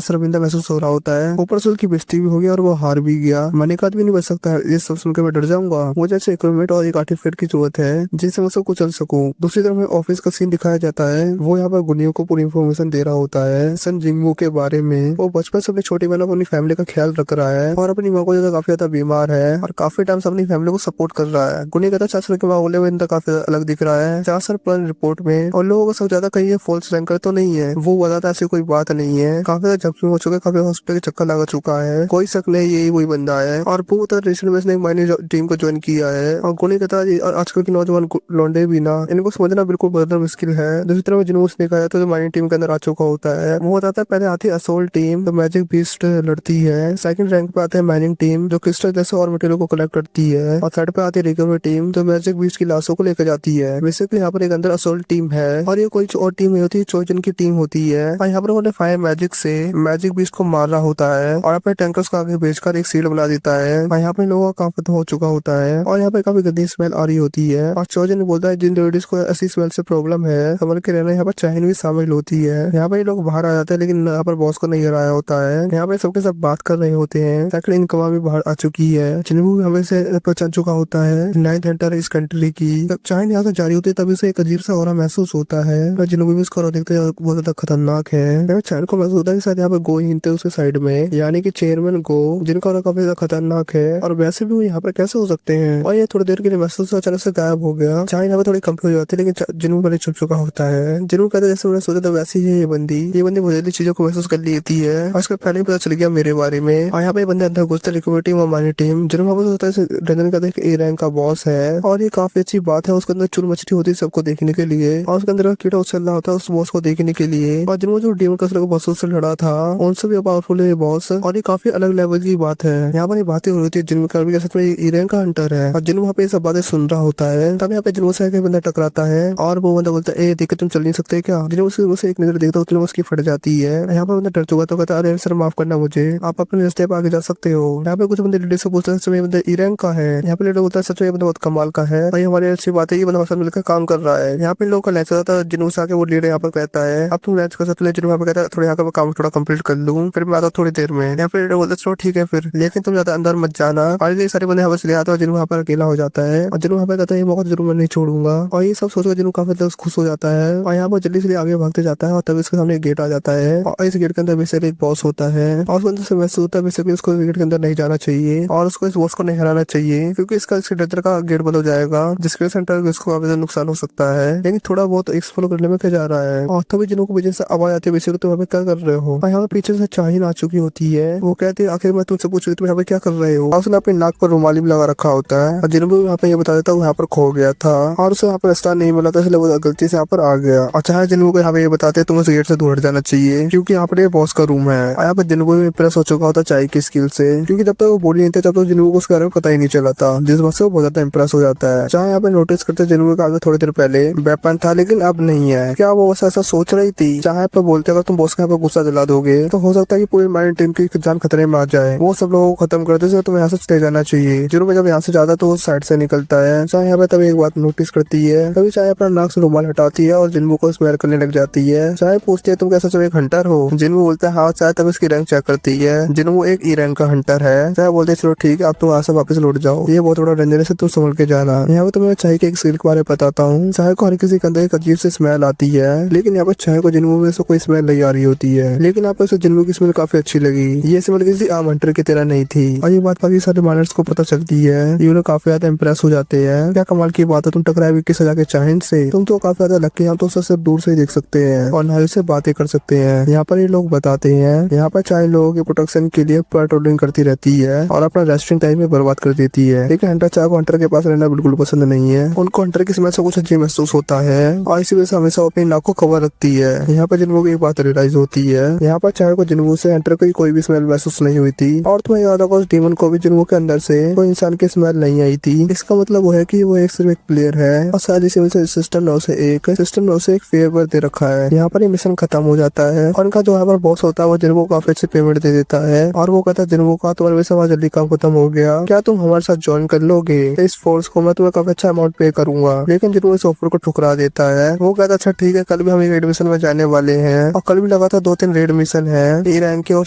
शर्मिंदा महसूस हो रहा होता है। ऊपर से उसकी बेइज्जती भी हो गई और वो हार भी गया। मैंने एक आदमी नहीं बच सकता है, ये सब सुनकर मैं डर जाऊंगा। मुझे ऐसे इक्विपमेंट और एक आर्टिफैक्ट की जरूरत है जिससे मैं सबको चल सकूं। दूसरी तरफ में ऑफिस का सीन दिखाया जाता है। वो यहाँ पर गुनियों को पूरी इन्फॉर्मेशन दे रहा होता है सन जिंगमू के बारे में। वो बचपन से अपनी छोटी बहन अपनी फैमिली का ख्याल रख रहा है और अपनी माँ को ज्यादा काफी ज्यादा बीमार है और काफी टाइम से अपनी फैमिली को सपोर्ट कर रहा है। गुनी कहता है चाचर के मामले में इनका काफी अलग दिख रहा है। चाचर प्लान रिपोर्ट में और लोगों को सब ज्यादा कहीं ये फॉल्स रैंकर तो नहीं है। वो बताता ऐसी कोई बात नहीं है। काफी ज्यादा जख्मी हो चुका है, काफी हॉस्पिटल के चक्कर लगा चुका है, कोई शक नहीं यही वही बंदा है। और वो रिसेंट में एक माइनर टीम को ज्वाइन किया है। और गुनी कहता है आजकल के नौजवान लौंडे भी ना इनको समझना बिल्कुल बदलना मुश्किल है। दूसरी तरफ जिन्होंने देखा है तो जो माइनर टीम के अंदर आ चुका होता है वो बताता है पहले आती है असोल्ट टीम तो मैजिक बीस्ट लड़ती है। सेकंड रैंक पे आते हैं माइनिंग टीम जो क्रिस्टल जैसे और मटेरियल को कलेक्ट करती है। और थर्ड पे आती है रिकवरी टीम जो मैजिक बीस्ट की लाशों को लेकर जाती है। बेसिकली यहाँ पर एक अंदर असोल्ट टीम है और ये कोई और टीम नहीं होती, चोजन की टीम होती है। और यहाँ पर उन्होंने फायर मैजिक से मैजिक बीस्ट को मार रहा होता है और अपने टैंकर्स को आगे भेजकर एक सील बना देता है। और यहाँ पे लोगों का काफी हो चुका होता है और यहाँ पे काफी गंदी स्मेल आ रही होती है। और चोजन बोलता है जिन लेडीज को ऐसी स्मेल से प्रॉब्लम है समझ के रहना। यहाँ पर चाइन भी शामिल होती है। यहाँ पे लोग बाहर आ जाते हैं लेकिन यहाँ पर बॉस को नहीं हराया होता है। यहाँ पे सबके सब बात कर रहे होते हैं। सेकंड इनकम भी बाहर आ चुकी है। जिन्होंने हमें से पहचान चुका होता है 9th एंटर इस कंट्री की। जब चाइन यहाँ से जारी होती है तभी से एक अजीब सा और महसूस होता है। जिन्होंने भी उसको देखते हैं बहुत ज्यादा खतरनाक है। चाइन को महसूस होता है शायद यहाँ पे गो हिंते उसके साइड में यानी कि चेयरमैन गो जिनका और काफी ज्यादा खतरनाक है और वैसे भी वो यहाँ पर कैसे हो सकते हैं। और ये थोड़ी देर के लिए महसूस अचानक से गायब हो गया। चाइन यहाँ पे थोड़ी कंफ्यूज हो जाती है लेकिन जिन्हों पहले छुप चुका होता है। जिन्हों कहते जैसे मैंने सोचा था वैसी ही ये बंदी बहुत जल्दी चीजों को महसूस कर लेती है। और उसका पहले ही पता चल गया मेरे बारे में। और यहाँ पे बंदे अंदर घुसते रिकवरी टीम और माइनर टीम जिन्होंने होता है रंजन का ए रैंक का बॉस है और ये काफी अच्छी बात है। उसके अंदर चुन मछली होती है सबको देखने के लिए और उसके अंदर कीड़ा उछल रहा होता है उस बॉस को देखने के लिए। और जिन्होंने जो डेमन कसर को बॉस से लड़ा था उनसे भी पावरफुल है बॉस और ये काफी अलग लेवल की बात है। यहाँ पर ये बातें हो रही थी जिनमें कर भी कह सकते हैं रैंक का हंटर है और जिन वहाँ पे सब बातें सुन रहा होता है। तब यहाँ पे जिन्हों से बंदा टकराता है और वो बंदा बोलता है देख तुम चल नहीं सकते क्या। जिन्हों से एक नजर देखता है उसकी फट जाती है। यहाँ पे बंदा डर चुका तो कहता है अरे सर माफ करना मुझे, आप अपने रास्ते पे आगे जा सकते हो। यहाँ पे कुछ बंदे लेडी से पूछते हैं सच में बंदा ई रैंक का है। यहाँ पे लेडी बोलता है सच में बंदा बहुत कमाल का है और ये हमारी अच्छी बात है, ये बंदा हमारे मिलकर काम कर रहा है। यहाँ पे लोगों का लैच होता है जिन्हों से आके वो लीडर यहाँ पर कहता है अब तुम लैच कर सकते हो। जिन्हों यहाँ पे कहता है थोड़ा यहाँ का काम थोड़ा कंप्लीट कर लूँ फिर मैं आता हूँ थोड़ी देर में। यहाँ पे लीडर बोलता है चलो ठीक है फिर लेकिन तुम ज्यादा अंदर मत जाना। और ये सारे बंदे यहाँ पर ले आता है जिन्हों यहाँ पर अकेला हो जाता है और जिन्हों यहाँ पे कहता है ये मौका जरूर मैं नहीं छोड़ूंगा। और ये सब सोचकर जिन्हों काफी खुश हो जाता है और यहाँ पर जल्दी से आगे भागते जाता है और तभी इसके सामने गेट आ जाता है और इस गेट के अंदर बेसिकली एक बॉस होता है और उसके अंदर से महसूस होता है बेसिकली उसको गेट के अंदर नहीं जाना चाहिए और उसको इस बॉस को नहीं हराना चाहिए क्योंकि इसका इसके डर का गेट बंद हो जाएगा जिसके सेंटर इसको काफी ज्यादा नुकसान हो सकता है। लेकिन थोड़ा बहुत एक्सप्लोर करने में क्या जा रहा है और तभी जिन्हों को वजह से आवाज आती है बेसिकली तुम यहाँ पे क्या कर रहे हो। और यहाँ पे पीछे से चाहीन आ चुकी होती है। वो कहती है आखिर मैं तुमसे पूछ रही तुम यहाँ पे क्या कर रहे हो। और उसने अपने नाक पर रुमाली भी लगा रखा होता है और जिन्होंने यहाँ पे ये बता देता वो यहाँ पर खो गया था और उसे यहाँ पर रास्ता नहीं मिला था इसलिए वो गलती से यहाँ पर आ गया। और चाहे जिन्हों को यहाँ पे ये बताते तुम उस गेट से दूर हट जाना चाहिए क्योंकि यहाँ पर बॉस का रूम है। यहाँ पे जिन्हों भी प्रेस हो चुका होता चाय की स्किल से क्योंकि जब तक वो बोली नहीं थे तब तक जिन्हों को उसके बारे में पता ही नहीं चला था जिस बात से वो बहुत ज्यादा इंप्रेस हो जाता है। चाहे यहाँ पे नोटिस करते जिन्हों का थोड़ी देर पहले वेपन था लेकिन अब नहीं है। क्या वो ऐसा सोच रही थी। चाहे पे बोलते अगर तुम बॉस के यहाँ पे गुस्सा दिला दोगे तो हो सकता है कि पूरी माइंड टीम की जान खतरे में आ जाए। वो सब लोगों को खत्म करते हैं तुम्हें यहाँ से चले जाना चाहिए। जिन्हों जब यहाँ से जाता तो वो साइड से निकलता है। चाहे यहाँ पे तभी एक बात नोटिस करती है तभी चाहे अपना नाक से रुमाल हटाती है और जिन्हों को स्मेल करने लग जाती है। चाहे पूछती है तुम कैसा सब एक हंटर हो। जिन्हों बोलता है हाँ। चाहे तब इसकी रैंक चेक करती है जिन्हों एक ई रैंक का हंटर है। चाहे बोलते चलो ठीक है अब तुम वहाँ से वापस लौट जाओ, ये बहुत बड़ा डेंजर से तुम संभल के जाना। यहाँ पे तुम्हें चाय के एक स्किल के बारे में बताता हूँ। चाय को हर किसी के अंदर एक अजीब सी स्मेल आती है लेकिन यहाँ पे चाय को जिन्हों में से कोई स्मेल नहीं आ रही होती है लेकिन यहाँ पे जिन्हों की स्मेल काफी अच्छी लगी। ये स्मेल किसी आम हंटर की तरह नहीं थी और ये बात काफी सारे माइनर्स को पता चलती है। ये लोग काफी ज्यादा इंप्रेस हो जाते हैं। क्या कमाल की बात है तुम टकराए विक्की सजा के चाइन से, तुम तो काफी ज्यादा लकी हैं, तो उसे सिर्फ दूर से ही देख सकते हैं और नारी से बातें कर सकते हैं। यहाँ पर ये लोग बताते हैं यहाँ पर चाइन लोगों की प्रोटेक्शन के लिए पेट्रोलिंग करती रहती है और अपना रेस्टिंग टाइम में बर्बाद कर देती है। लेकिन हंटर चाय को हंटर के पास रहना बिल्कुल पसंद नहीं है। उनको हंटर की स्मेल से कुछ अजीब महसूस होता है और इसी वजह से हमेशा अपनी नाक को कवर रखती है। यहाँ पर जिन्हों की एक बात रियलाइज होती है यहाँ पर चाय को जिन्हों से हंटर की कोई भी स्मेल महसूस नहीं हुई थी और तुम्हें याद होगा उस डीमन को भी जिन्हों के अंदर से कोई इंसान की स्मेल नहीं आई थी। इसका मतलब वो है कि वो एक सिर्फ एक प्लेयर है और शायद इसी वजह से सिस्टम ने उसे एक फेवर दे रखा है। यहाँ पर ये मिशन खत्म हो जाता है और उनका जो यहाँ पर बॉस होता है वो जिन्हों को काफी अच्छी पेमेंट दे देता है और वो कहता है जिन्हों का तुम्हारे वैसे वहाँ जल्दी काम खत्म हो गया, क्या तुम हमारे साथ ज्वाइन कर लोगे इस फोर्स को, मैं तुम्हें काफी अच्छा अमाउंट पे करूंगा। लेकिन जिन्हों इस ऑफर को ठुकरा देता है। वो कहता अच्छा ठीक ठीक है, कल भी हम एक रेड मिशन में जाने वाले हैं और कल भी लगा था 2-3 रेड मिशन है ए रैंक के और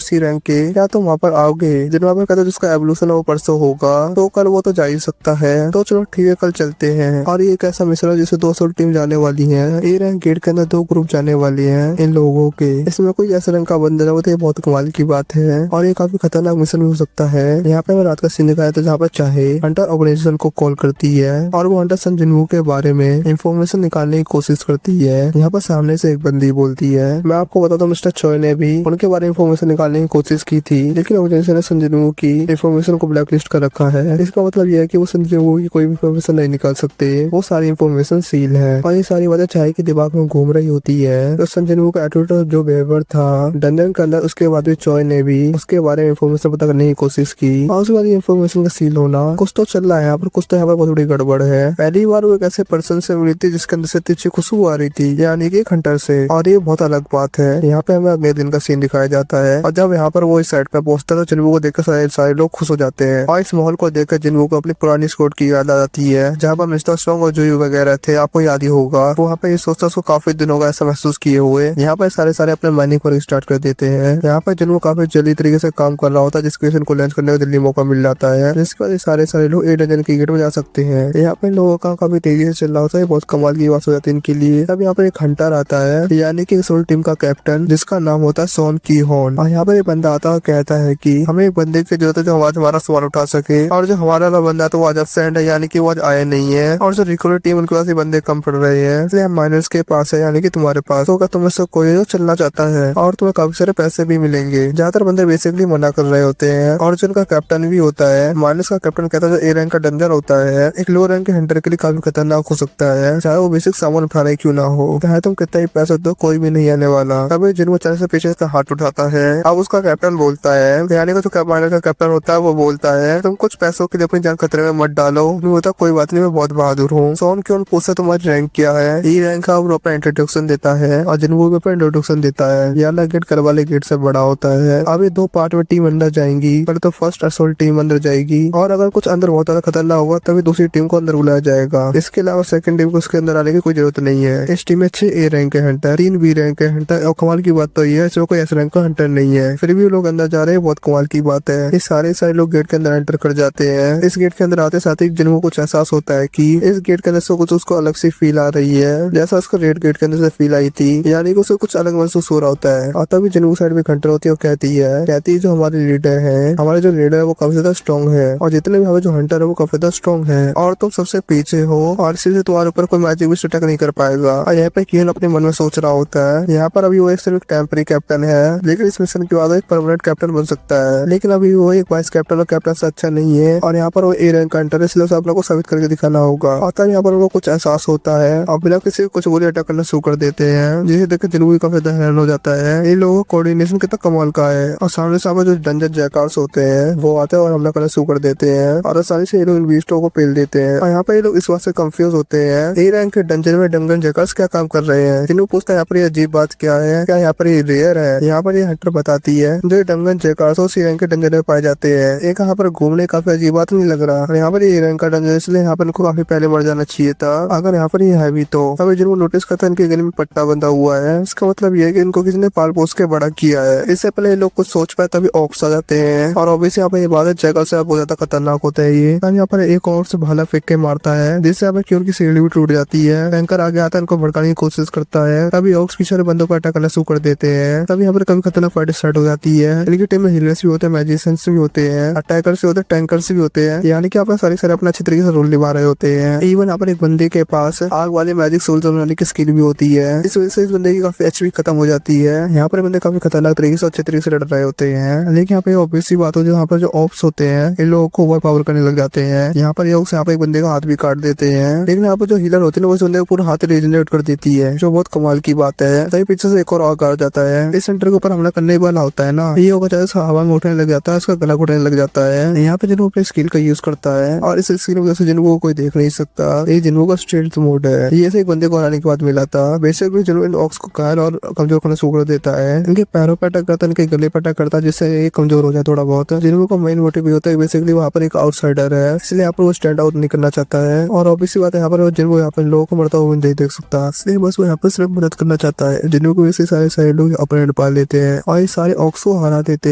सी रैंक के। क्या तुम वहाँ पर आओगे? जिन वहाँ पर कहते जिसका एवोल्यूशन वो परसों होगा, तो कल वो तो जा ही सकता है। तो चलो ठीक है, कल चलते हैं। और ये एक ऐसा मिशन है जिससे 200 टीम जाने वाली है। ए रैंक गेट के अंदर 2 ग्रुप जाने वाले हैं इन लोगों के। इसमें कोई ऐसा रंग का बंदर है, वो तो ये बहुत कमाल की बात है और ये काफी खतरनाक मिशन भी हो सकता है। यहाँ पे हमें रात का सीन दिखाया था जहाँ पर चाहे हंटर ऑर्गेनाइजेशन को कॉल करती है और वो हंटर सन जिनवू के बारे में इंफॉर्मेशन निकालने की कोशिश करती है। यहाँ पर सामने से एक बंदी बोलती है, मैं आपको बताता हूँ मिस्टर चॉय ने भी उनके बारे में इंफॉर्मेशन निकालने की कोशिश की थी, लेकिन ऑर्गेनाइजेशन ने सन जिनवू की इंफॉर्मेशन को ब्लैकलिस्ट कर रखा है। इसका मतलब यह है कि वो सन जिनवू की कोई भी इंफॉर्मेशन नहीं निकाल सकते, वो सारी इंफॉर्मेशन सील है। और ये सारी बातें चाहे के दिमाग में घूम रही होती है। तो सन जिनवू का एटीट्यूड जो बिहेवियर था डंजन के अंदर, उसके बाद भी चॉय ने भी उसके बारे में इंफॉर्मेशन पता करने की कोशिश की और उसके बाद इंफॉर्मेशन का सील होना कुछ तो चल रहा है यहाँ पर, कुछ तो यहाँ पर बहुत बड़ी गड़बड़ है। पहली बार वो एक ऐसे पर्सन से मिली थी जिसके अंदर से अच्छी खुशबू आ रही थी, यानी कि एक हंटर से, और ये बहुत अलग बात है। यहाँ पे हमें अगले दिन का सीन दिखाया जाता है और जब यहाँ पर वो इस साइड पे पहुंचता है तो जिनवू को देखकर सारे लोग खुश हो जाते हैं और इस माहौल को देखकर जिनवू को अपनी पुरानी स्क्वाड की याद आ जाती है जहाँ पर मिस्टर स्ट्रॉन्ग और जुयू वगैरह थे। आपको याद ही होगा, वो वहाँ पे ये सोचता उसको काफी दिन होगा ऐसा महसूस किए हुए। यहाँ पर सारे अपने माइनिंग पर स्टार्ट कर देते हैं। यहाँ पर जिनवू काफी जल्दी तरीके से काम कर रहा होता है जिसकी वजह से इनको लॉन्च करने का जल्दी मौका मिल जाता है, जिसके बाद सारे लोग 8 डजन की गेट में जा सकते हैं। यहाँ पे लोगों का काफी तेजी से चल रहा होता है, बहुत कमाल की बात हो जाती है इनके लिए। तब यहाँ पर एक हंटर आता है, यानी कि सोल टीम का कैप्टन, जिसका नाम होता है सॉन की हॉर्न। और यहाँ पर एक बंदा आता है, कहता है कि हमें एक बंदे की जरूरत है जो आज हमारा सवाल उठा सके, और जो हमारा वाला बंदा तो वो आज एब्सेंट है, यानी कि वो आज आया नहीं है, और जो रिक्रूट टीम उनके पास ये बंदे कम पड़ रहे हैं, इसलिए हम माइनर्स के पास है, यानी कि तुम्हारे पास होगा। तुम में से कोई जो चलना चाहता है और तुम्हें काफी सारे पैसे भी मिलेंगे। ज्यादातर बंदे बेसिकली मना कर रहे होते हैं और जो उनका कैप्टन भी होता है, माइनस का कैप्टन कहता है जो ए रैंक का डंजर होता है, एक लो रैंक के हंटर के लिए काफी खतरनाक हो सकता है, चाहे वो बेसिक सामान उठाने क्यों ना हो। चाहे तुम कितना ही पैसा दो, कोई भी नहीं आने वाला। तभी जिनको चल से पीछे का हाथ उठाता है। अब उसका कैप्टन बोलता है, यानी कि जो माइनस का कैप्टन होता है वो बोलता है, तुम कुछ पैसों के लिए अपनी जान खतरे में मत डालो। नहीं होता कोई बात नहीं, मैं बहुत बहादुर हूँ। सोन क्यों पूछता तुम्हारी रैंक क्या है? ई रैंक का वो अपना इंट्रोडक्शन देता है और जिनको भी अपना इंट्रोडक्शन देता है। ये अलग गेट कर वाले गेट से बड़ा होता है। अब ये 2 पार्ट में टीम अंदर जाएंगी। पहले तो फर्स्ट असोल्ट टीम अंदर जाएगी और अगर कुछ अंदर बहुत ज्यादा खतरनाक होगा तभी दूसरी टीम को अंदर बुलाया जाएगा। इसके अलावा सेकंड टीम को उसके अंदर आने की कोई जरूरत नहीं है। इस टीम में 6 ए रैंक के हंटर, 3 बी रैंक के हंटर, और कमाल की बात तो ये है इसमें कोई एस रैंक का हंटर नहीं है, फिर भी लोग अंदर जा रहे हैं, बहुत कमाल की बात है। ये सारे लोग गेट के अंदर एंटर कर जाते हैं। इस गेट के अंदर आते साथ ही जिनको कुछ एहसास होता है कि इस गेट के अंदर से कुछ उसको अलग सी फील आ रही है, जैसा उसको रेड गेट के अंदर से फील आई थी, यानी कि उसको कुछ अलग महसूस हो रहा होता है। और तभी जिनको साइड में हंटर होती है वो कहती है जो हमारे लीडर है, हमारे जो लीडर है वो काफी ज्यादा स्ट्रॉन्ग है और जितने भी हमारे जो हंटर है वो काफी ज्यादा स्ट्रॉन्ग है और तुम सबसे पीछे हो और इसीलिए तुम्हारे ऊपर कोई मैजिक भी अटैक नहीं कर पाएगा। और यहाँ पे कियन अपने मन में सोच रहा होता है, यहाँ पर अभी वो एक सिर्फ टेम्पररी कैप्टन है, लेकिन इस मिशन के बाद एक परमानेंट कैप्टन बन सकता है। लेकिन अभी वो एक वाइस कैप्टन और कैप्टन से अच्छा नहीं है और यहाँ पर वो ए रैंक का हंटर है, इसलिए उसे आप लोग को साबित करके दिखाना होगा। और तब यहाँ पर उनको कुछ एहसास होता है और बिना किसी कुछ बोले अटैक करना शुरू कर देते हैं, जिसे देख जिनको काफी हैरान हो जाता है ये लोगों का कोऑर्डिनेशन कितना कमाल का है। और सामने सामने जो डंजर जैकार्स होते हैं वो आते हैं और हमला करना शुरू कर देते हैं और आसानी से ये लोग इन्वेस्टरों को पेल देते हैं। और यहाँ पर ये लोग इस बात से कंफ्यूज होते हैं ए रैंक के डंजन में डंगन जैकार्स क्या काम कर रहे हैं। जिनको पूछता है यहाँ पर ये अजीब बात क्या है, क्या यहाँ पर ये रेयर है। यहाँ पर ये हंटर बताती है जो डंगन जैकार्स सी रैंक के डंजन में पाए जाते हैं। एक यहाँ पर घूमने काफी अजीब बात नहीं लग रहा। यहाँ पर ये रैंक का डंजन, इसलिए यहाँ पर इनको काफी पहले मर जाना चाहिए था अगर यहाँ पर ये है भी तो। अभी जिनको नोटिस करता है इनके गले में पट्टा बंधा हुआ है, इसका मतलब ये है कि इनको किसी ने पाल पोस के बड़ा किया है। इससे पहले ये लोग कुछ सोच पाए तभी ऑक्स आ जाते हैं और ऑब्वियसली यहाँ पे ये बात जैकल से बहुत ज्यादा खतरनाक होता है। ये यहाँ पर एक और से भाला फेंक के मारता है जिससे यहाँ पर उनकी सीढ़ी भी टूट जाती है। टैंकर आगे आता है, इनको भड़काने की कोशिश करता है, तभी ऑक्स पीछे वाले बंदों को अटैक करना शुरू कर देते हैं। तभी यहाँ पर कभी खतरनाक फाइट स्टार्ट हो जाती है। इनकी टीम में हीलर्स भी होते हैं, मैजिशियंस भी होते हैं, अटैकर्स भी होते हैं, टैंकर्स भी होते हैं, यानी कि आप सारे अपना अच्छी तरीके से रोल निभा रहे होते हैं। इवन यहाँ पर एक बंदे के पास आग वाले मैजिक सोल्स बनाने की स्किल भी होती है, इस वजह से इस बंदे की काफी एचपी खत्म हो जाती है। यहाँ पर बंदे काफी खतरनाक तरीके से अच्छे तरीके से लड़ रहे होते हैं। लेकिन यहाँ पे ऑब्वियस सी बात हो जो यहाँ पर जो ऑप्स होते हैं इन लोगों को ओवर पावर करने लग जाते हैं। यहाँ पर ये यहाँ पे एक बंदे का हाथ भी काट देते हैं, लेकिन यहाँ पर जो हीलर होती है वो उस बंदे को पूरा हाथ रिजनरेट कर देती है, जो बहुत कमाल की बात है। तभी पीछे से एक और आग आ जाता है, इस सेंटर के ऊपर हमला करने वाला होता है ना, ये होगा चाहे हवा में उठने लग जाता है, उसका गला घुटने लग जाता है। यहाँ पे जिनको अपने स्किल का यूज करता है और इस स्किल की वजह से जिनको कोई देख नहीं सकता। ये जिनको का स्ट्रेंथ मोड है, ये एक बंदे को हराने के बाद मिला था। बेसिकली जिनको इन ऑक्स को घायल और कमजोर करना शुरू कर देता है, इनके पैरों पे अटैक करता है, इनके गले पे अटैक करता है, जिससे ये कमजोर हो जाए थोड़ा बहुत। जिनको का मेन मोटिव भी होता है बेसिकली वहाँ पर एक आउटसाइडर है, इसलिए यहाँ पर वो स्टैंड आउट नहीं करना चाहता है। और ऑब्वियसली बात है यहाँ पर जिनको यहाँ पर लोगों को मरता हुआ नहीं देख सकता, इसलिए बस वो यहाँ पर सिर्फ मदद करना चाहता है। जिन्हों को वैसे सारे लोग अपने पा लेते हैं और ये सारे ऑक्स को हरा देते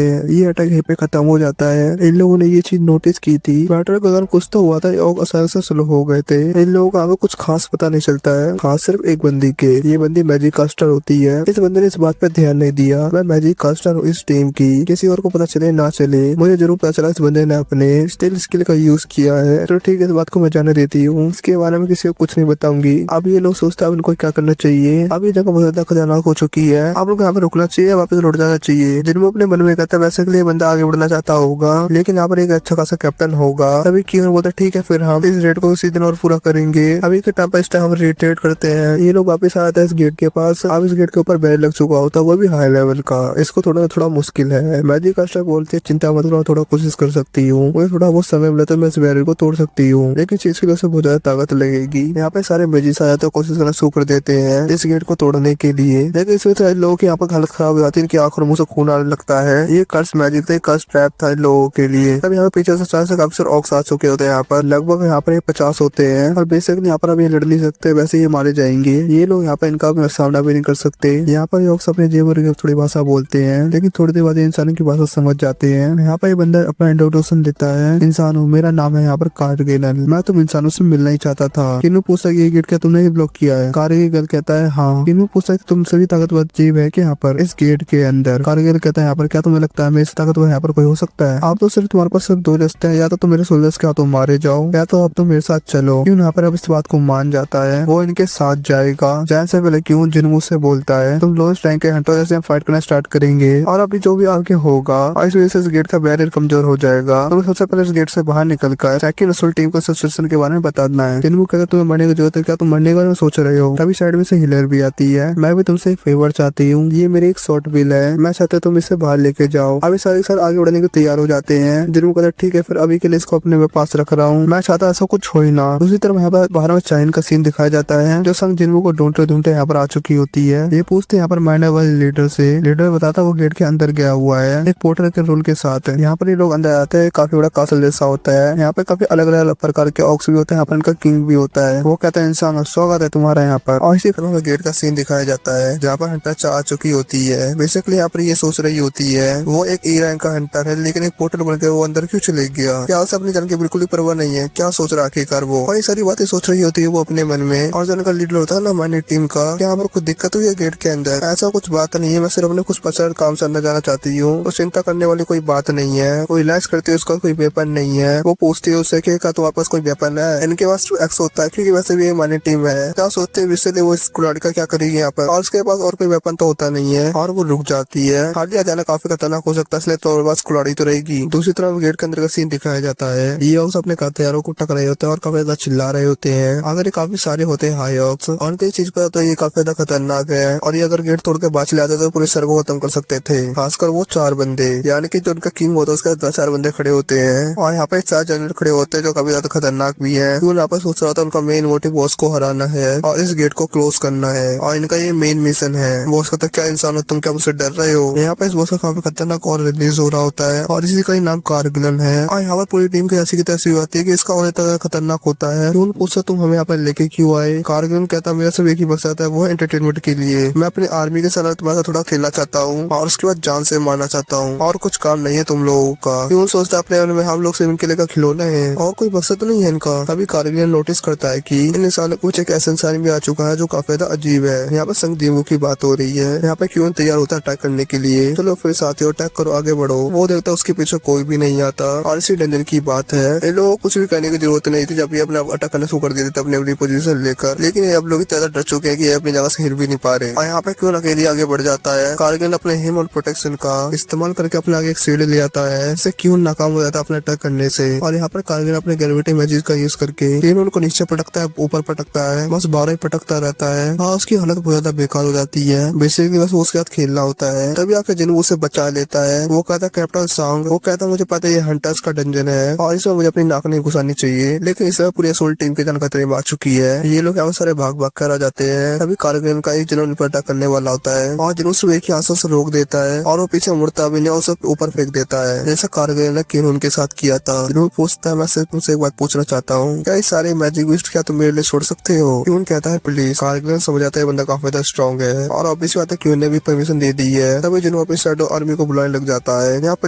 हैं। ये अटैक यहीं पे खत्म हो जाता है। इन लोगों ने ये चीज नोटिस की थी, बैटल के दौरान कुछ तो हुआ था, ऑक्स अचानक से स्लो हो गए थे। इन लोगों को आगे कुछ खास पता नहीं चलता है, खास सिर्फ एक बंदी के। ये बंदी मैजिक कास्टर होती है। इस बंदे ने इस बात पे ध्यान नहीं दिया, मैं मैजिक कास्टर हूँ इस टीम की, किसी और को पता चले ना चले, मुझे जरूर पता चला इस बंदे ने अपने स्टिल स्किल का यूज किया है। तो ठीक है, इस बात को मैं जाने देती हूँ, इसके बारे में किसी को कुछ नहीं बताऊंगी। अब ये लोग सोचते हैं इनको क्या करना चाहिए। अब ये जगह बहुत ज्यादा खतरनाक हो चुकी है, आप लोग यहाँ पे रुकना चाहिए, वापस लौट जाना चाहिए। जिनमें अपने मन में कहता है वैसे के लिए बंदा आगे बढ़ना चाहता होगा, लेकिन यहाँ पर एक अच्छा खासा कैप्टन होगा। तभी क्यों बोलता ठीक है, फिर हम इस रेड को उसी दिन और पूरा करेंगे। अभी के टाइम पर इस टाइम हम रेड करते हैं। ये लोग वापस आ जाते हैं इस गेट के पास। अब इस गेट के ऊपर बैरियर लग चुका होता है, वो भी हाई लेवल का। इसको थोड़ा मुश्किल है। मैजिक कास्टर बोलते हैं चिंता मत करो, थोड़ा कोशिश कर सकती हूँ, मुझे थोड़ा बहुत समय मिला तो मैं इस बैरियर को तोड़ सकती हूँ, लेकिन चीज के लिए बहुत ज्यादा ताकत लगेगी। यहाँ पे सारे मैजिक आ जाते हैं, कोशिश करना शुरू कर देते हैं इस गेट को तोड़ने के लिए, लेकिन इसमें तो लोगों की यहाँ पर हालत खराब हो जाती है, इनकी आंखों मुंह से खून आने लगता है। ये कर्स मैजिक था, कर्स ट्रैप था इन लोगों के लिए। तब यहाँ पे पीछे से काफी सारे ऑक्स आ चुके होते हैं। यहाँ पर लगभग यहाँ पर 50 होते हैं और बेसिकली यहाँ पर अब ये लड़ नहीं सकते, वैसे ये मारे जाएंगे। ये लोग यहाँ पर इनका सामना भी नहीं कर सकते। यहाँ पर ऑक्स अपने जेब में थोड़ी भाषा बोलते हैं, लेकिन थोड़ी देर बाद इंसानों की भाषा समझ जाते हैं। यहाँ पर ये बंदा अपना इंट्रोडक्शन देता है, इंसान हूँ, मेरा नाम है यहाँ पर कारगिल, मैं तुम इंसानों से मिलना ही चाहता था। किन्नू पूछता ये गेट क्या तुमने ही ब्लॉक किया है? कारगिल कहता है हाँ। किन्नू पूछता है तुम सभी ताकतवर जीव है क्या यहाँ पर इस गेट के अंदर? कारगिल कहता है यहाँ पर क्या तुम्हें लगता है मेरे से ताकतवर यहाँ पर कोई हो सकता है? आप तो सिर्फ तुम्हारे पास सिर्फ दो रास्ते हैं, या तो तुम मेरे सोल्जर्स के हाथों मारे जाओ, या तो अब तुम मेरे साथ चलो। क्यों यहाँ पर अब इस बात को मान जाता है, वो इनके साथ जाएगा। जाने से पहले क्यों जिनमू से बोलता है तुम लोएस्ट रैंक के हंटर जैसे हम फाइट करना स्टार्ट करेंगे, और अभी जो भी आगे होगा और इस वजह से इस गेट का बैरियर कमजोर हो जाएगा। तो सबसे पहले इस गेट से बाहर निकल कर सेकंड असोल्ट टीम को सिचुएशन के बारे में बताना है। जिनमू कहता तुम्हें मरने की जरूरत है क्या? तुम मरने के बारे में सोच रहे हो? तभी साइड में से हिलर भी आती है। मैं भी तुमसे एक फेवर चाहती हूँ, ये मेरी एक शॉर्ट बिल है, मैं चाहता हूँ तुम इसे बाहर लेके जाओ। अभी सारे साथ आगे बढ़ने को तैयार हो जाते हैं। जिनमू कहता ठीक है, फिर अभी के लिए इसको अपने पास रख रहा हूँ, मैं चाहता ऐसा कुछ हो ही ना। दूसरी तरफ यहाँ पर बाहर में चाइन का सीन दिखाया जाता है, जो संग जिनमू को ढूंढते यहाँ पर आ चुकी होती है। ये पूछते यहाँ पर माइनर वाले लीडर से, लीडर बताता वो गेट के अंदर गया हुआ है एक पोर्टर के रोल के साथ। यहाँ पर ये लोग अंदर आते हैं, काफी बड़ा कासल जैसा होता है। यहाँ पे काफी अलग अलग प्रकार के ऑक्स भी होते हैं, यहाँ पर इनका किंग भी होता है। वो कहता है इंसान स्वागत है तुम्हारा यहाँ पर। और इसी तरह गेट का सीन दिखाया जाता है जहाँ पर हंटर आ चुकी होती है। बेसिकली यहाँ पर ये सोच रही होती है वो एक ई रैंक का हंटर है, लेकिन एक पोर्टल बन के वो अंदर क्यों चले गया? क्या उसे अपनी जान की बिल्कुल ही परवाह नहीं है? क्या सोच रहा आखिरकार वो? और ये सारी बातें सोच रही होती है वो अपने मन में। और जो उनका लीडर होता है ना हमारी टीम का, यहाँ पर कुछ दिक्कत हुई है गेट के अंदर? ऐसा कुछ बात नहीं है, मैं सिर्फ अपने कुछ पसंद काम से अंदर जाना चाहती हूँ, तो चिंता करने वाली कोई बात नहीं है। वो रिलैक्स करती है, उसका कोई वेपन नहीं है। वो पूछती है उससे कि क्या तुम्हारे पास कोई वेपन है? इनके पास एक्स होता है क्योंकि वैसे भी ये हमारी टीम है। क्या सोचते हैं इसलिए वो इस लड़का क्या करेगी यहाँ पर? और उसके पास और कोई वेपन तो होता नहीं है, और वो रुक जाती है। हार्डली अचानक काफी खतरनाक हो सकता है, इसलिए तो बस कुल्हाड़ी तो रहेगी। दूसरी तरफ गेट के अंदर का सीन दिखाया जाता है। ये ऑक्स अपने हथियारों को टक रहे होते हैं और काफी ज्यादा चिल्ला रहे होते हैं। अगर ये काफी सारे होते हैं हाई ऑक्स, और उनकी चीज पर तो ये काफी ज्यादा खतरनाक है, और ये अगर गेट तोड़ के बात चले आते तो पूरे सर को खत्म कर सकते थे। खासकर वो 4 बंदे, यानी कि जो उनका किंग होता है उसके 10-4 बंदे खड़े होते हैं, और यहाँ पे 4 जनरल खड़े होते हैं जो काफी ज्यादा खतरनाक भी है। क्यों यहाँ पर सोच रहा था उनका मेन मोटिव बॉस को हराना है और इस गेट को क्लोज करना है, और इनका ये मेन मिशन है। बॉस कहता क्या इंसान हो तुम, क्या मुझसे डर रहे हो? यहाँ पे इस बॉस का काफी खतरनाक और रिलीज हो रहा होता है, और इसी का ही नाम कारगिलन है। और यहाँ पर पूरी टीम की ऐसी की तैसी होती है कि इसका और इतना खतरनाक होता है। क्यों पूछता तुम हमें यहाँ पर लेके क्यों आए? कारगिलन कहता मेरा सिर्फ एक ही मकसद है, वो है एंटरटेनमेंट के लिए। मैं अपनी आर्मी के साथ तुम्हारा थोड़ा खेलना चाहता हूँ और उसके बाद जान से मारना चाहता हूँ, और कुछ काम नहीं है तुम लोगों का। क्यों सोचता अपने में हम लोग सिर्फ इनके लिए खिलौने हैं और कोई मकसद तो नहीं है इनका। तभी कारगिल नोटिस करता है कि इन इंसानों को कुछ एक ऐसा इंसान भी आ चुका है जो काफी ज्यादा अजीब है। यहाँ पर संग दीमू की बात हो रही है। यहाँ पे क्यों तैयार होता है अटैक करने के लिए। चलो फिर साथियों अटैक करो, आगे बढ़ो। वो देखता है उसके पीछे कोई भी नहीं आता, और इसी डेंजर की बात है। इन लोगों को कुछ भी कहने की जरूरत नहीं थी जब ये अपना अटैक करना शुरू कर दिए थे अपनी पोजीशन लेकर, लेकिन ये अब लोग इतना डर चुके हैं कि ये अपनी जगह से हिल भी नहीं पा रहे। और यहाँ पे क्यों अकेले आगे बढ़ जाता है। कारगिल अपने हिम और प्रोटेक्शन का इस्तेमाल करके अपने आगे एक सीढ़ी ले आता है, इससे क्यों नाकाम हो जाता है अपने अटैक करने से। और यहाँ पर कारगिल अपने ग्रेविटी मैजिक का यूज करके तीनों को नीचे पटकता है, ऊपर पटकता है, बस 12 ही पटकता रहता है। हाँ उसकी हालत बहुत ज्यादा बेकार हो जाती है। बेसिकली बस उसके साथ खेलना होता है। तभी आके जिनू उसे बचा लेता है। वो कहता है कैप्टन सॉन्ग, वो कहता है मुझे पता है ये हंटर्स का डंजन है और इसमें मुझे अपनी नाक नहीं घुसानी चाहिए, लेकिन इसमें पूरी असोल्ट टीम की जान खतरे में आ चुकी है। ये लोग यहाँ सारे भाग कर आ जाते हैं। तभी कारगिल का एक जिन्होंने अटैक करने वाला होता है, और जिन्हों से एक ही आंसू से रोक देता है, और वो पीछे मुड़ता भी नहीं और उसे ऊपर फेंक देता है, जैसा कारगिल ने किन उनके साथ किया था। जिन्होंने पूछता है मैं सिर्फ तुमसे एक बात पूछना चाहता हूँ, क्या ये सारे मैजिक विस्ट क्या तुम मेरे लिए छोड़ सकते हो? क्यों कहता है प्लीज। कारगिल समझ जाता है बंदा काफी ज्यादा स्ट्रॉन्ग है और ऑब्वियस बात है क्यों ने भी परमिशन दे दी है। तभी जिन्हों अपनी शैडो आर्मी को बुलाने लग जाता है। यहाँ पर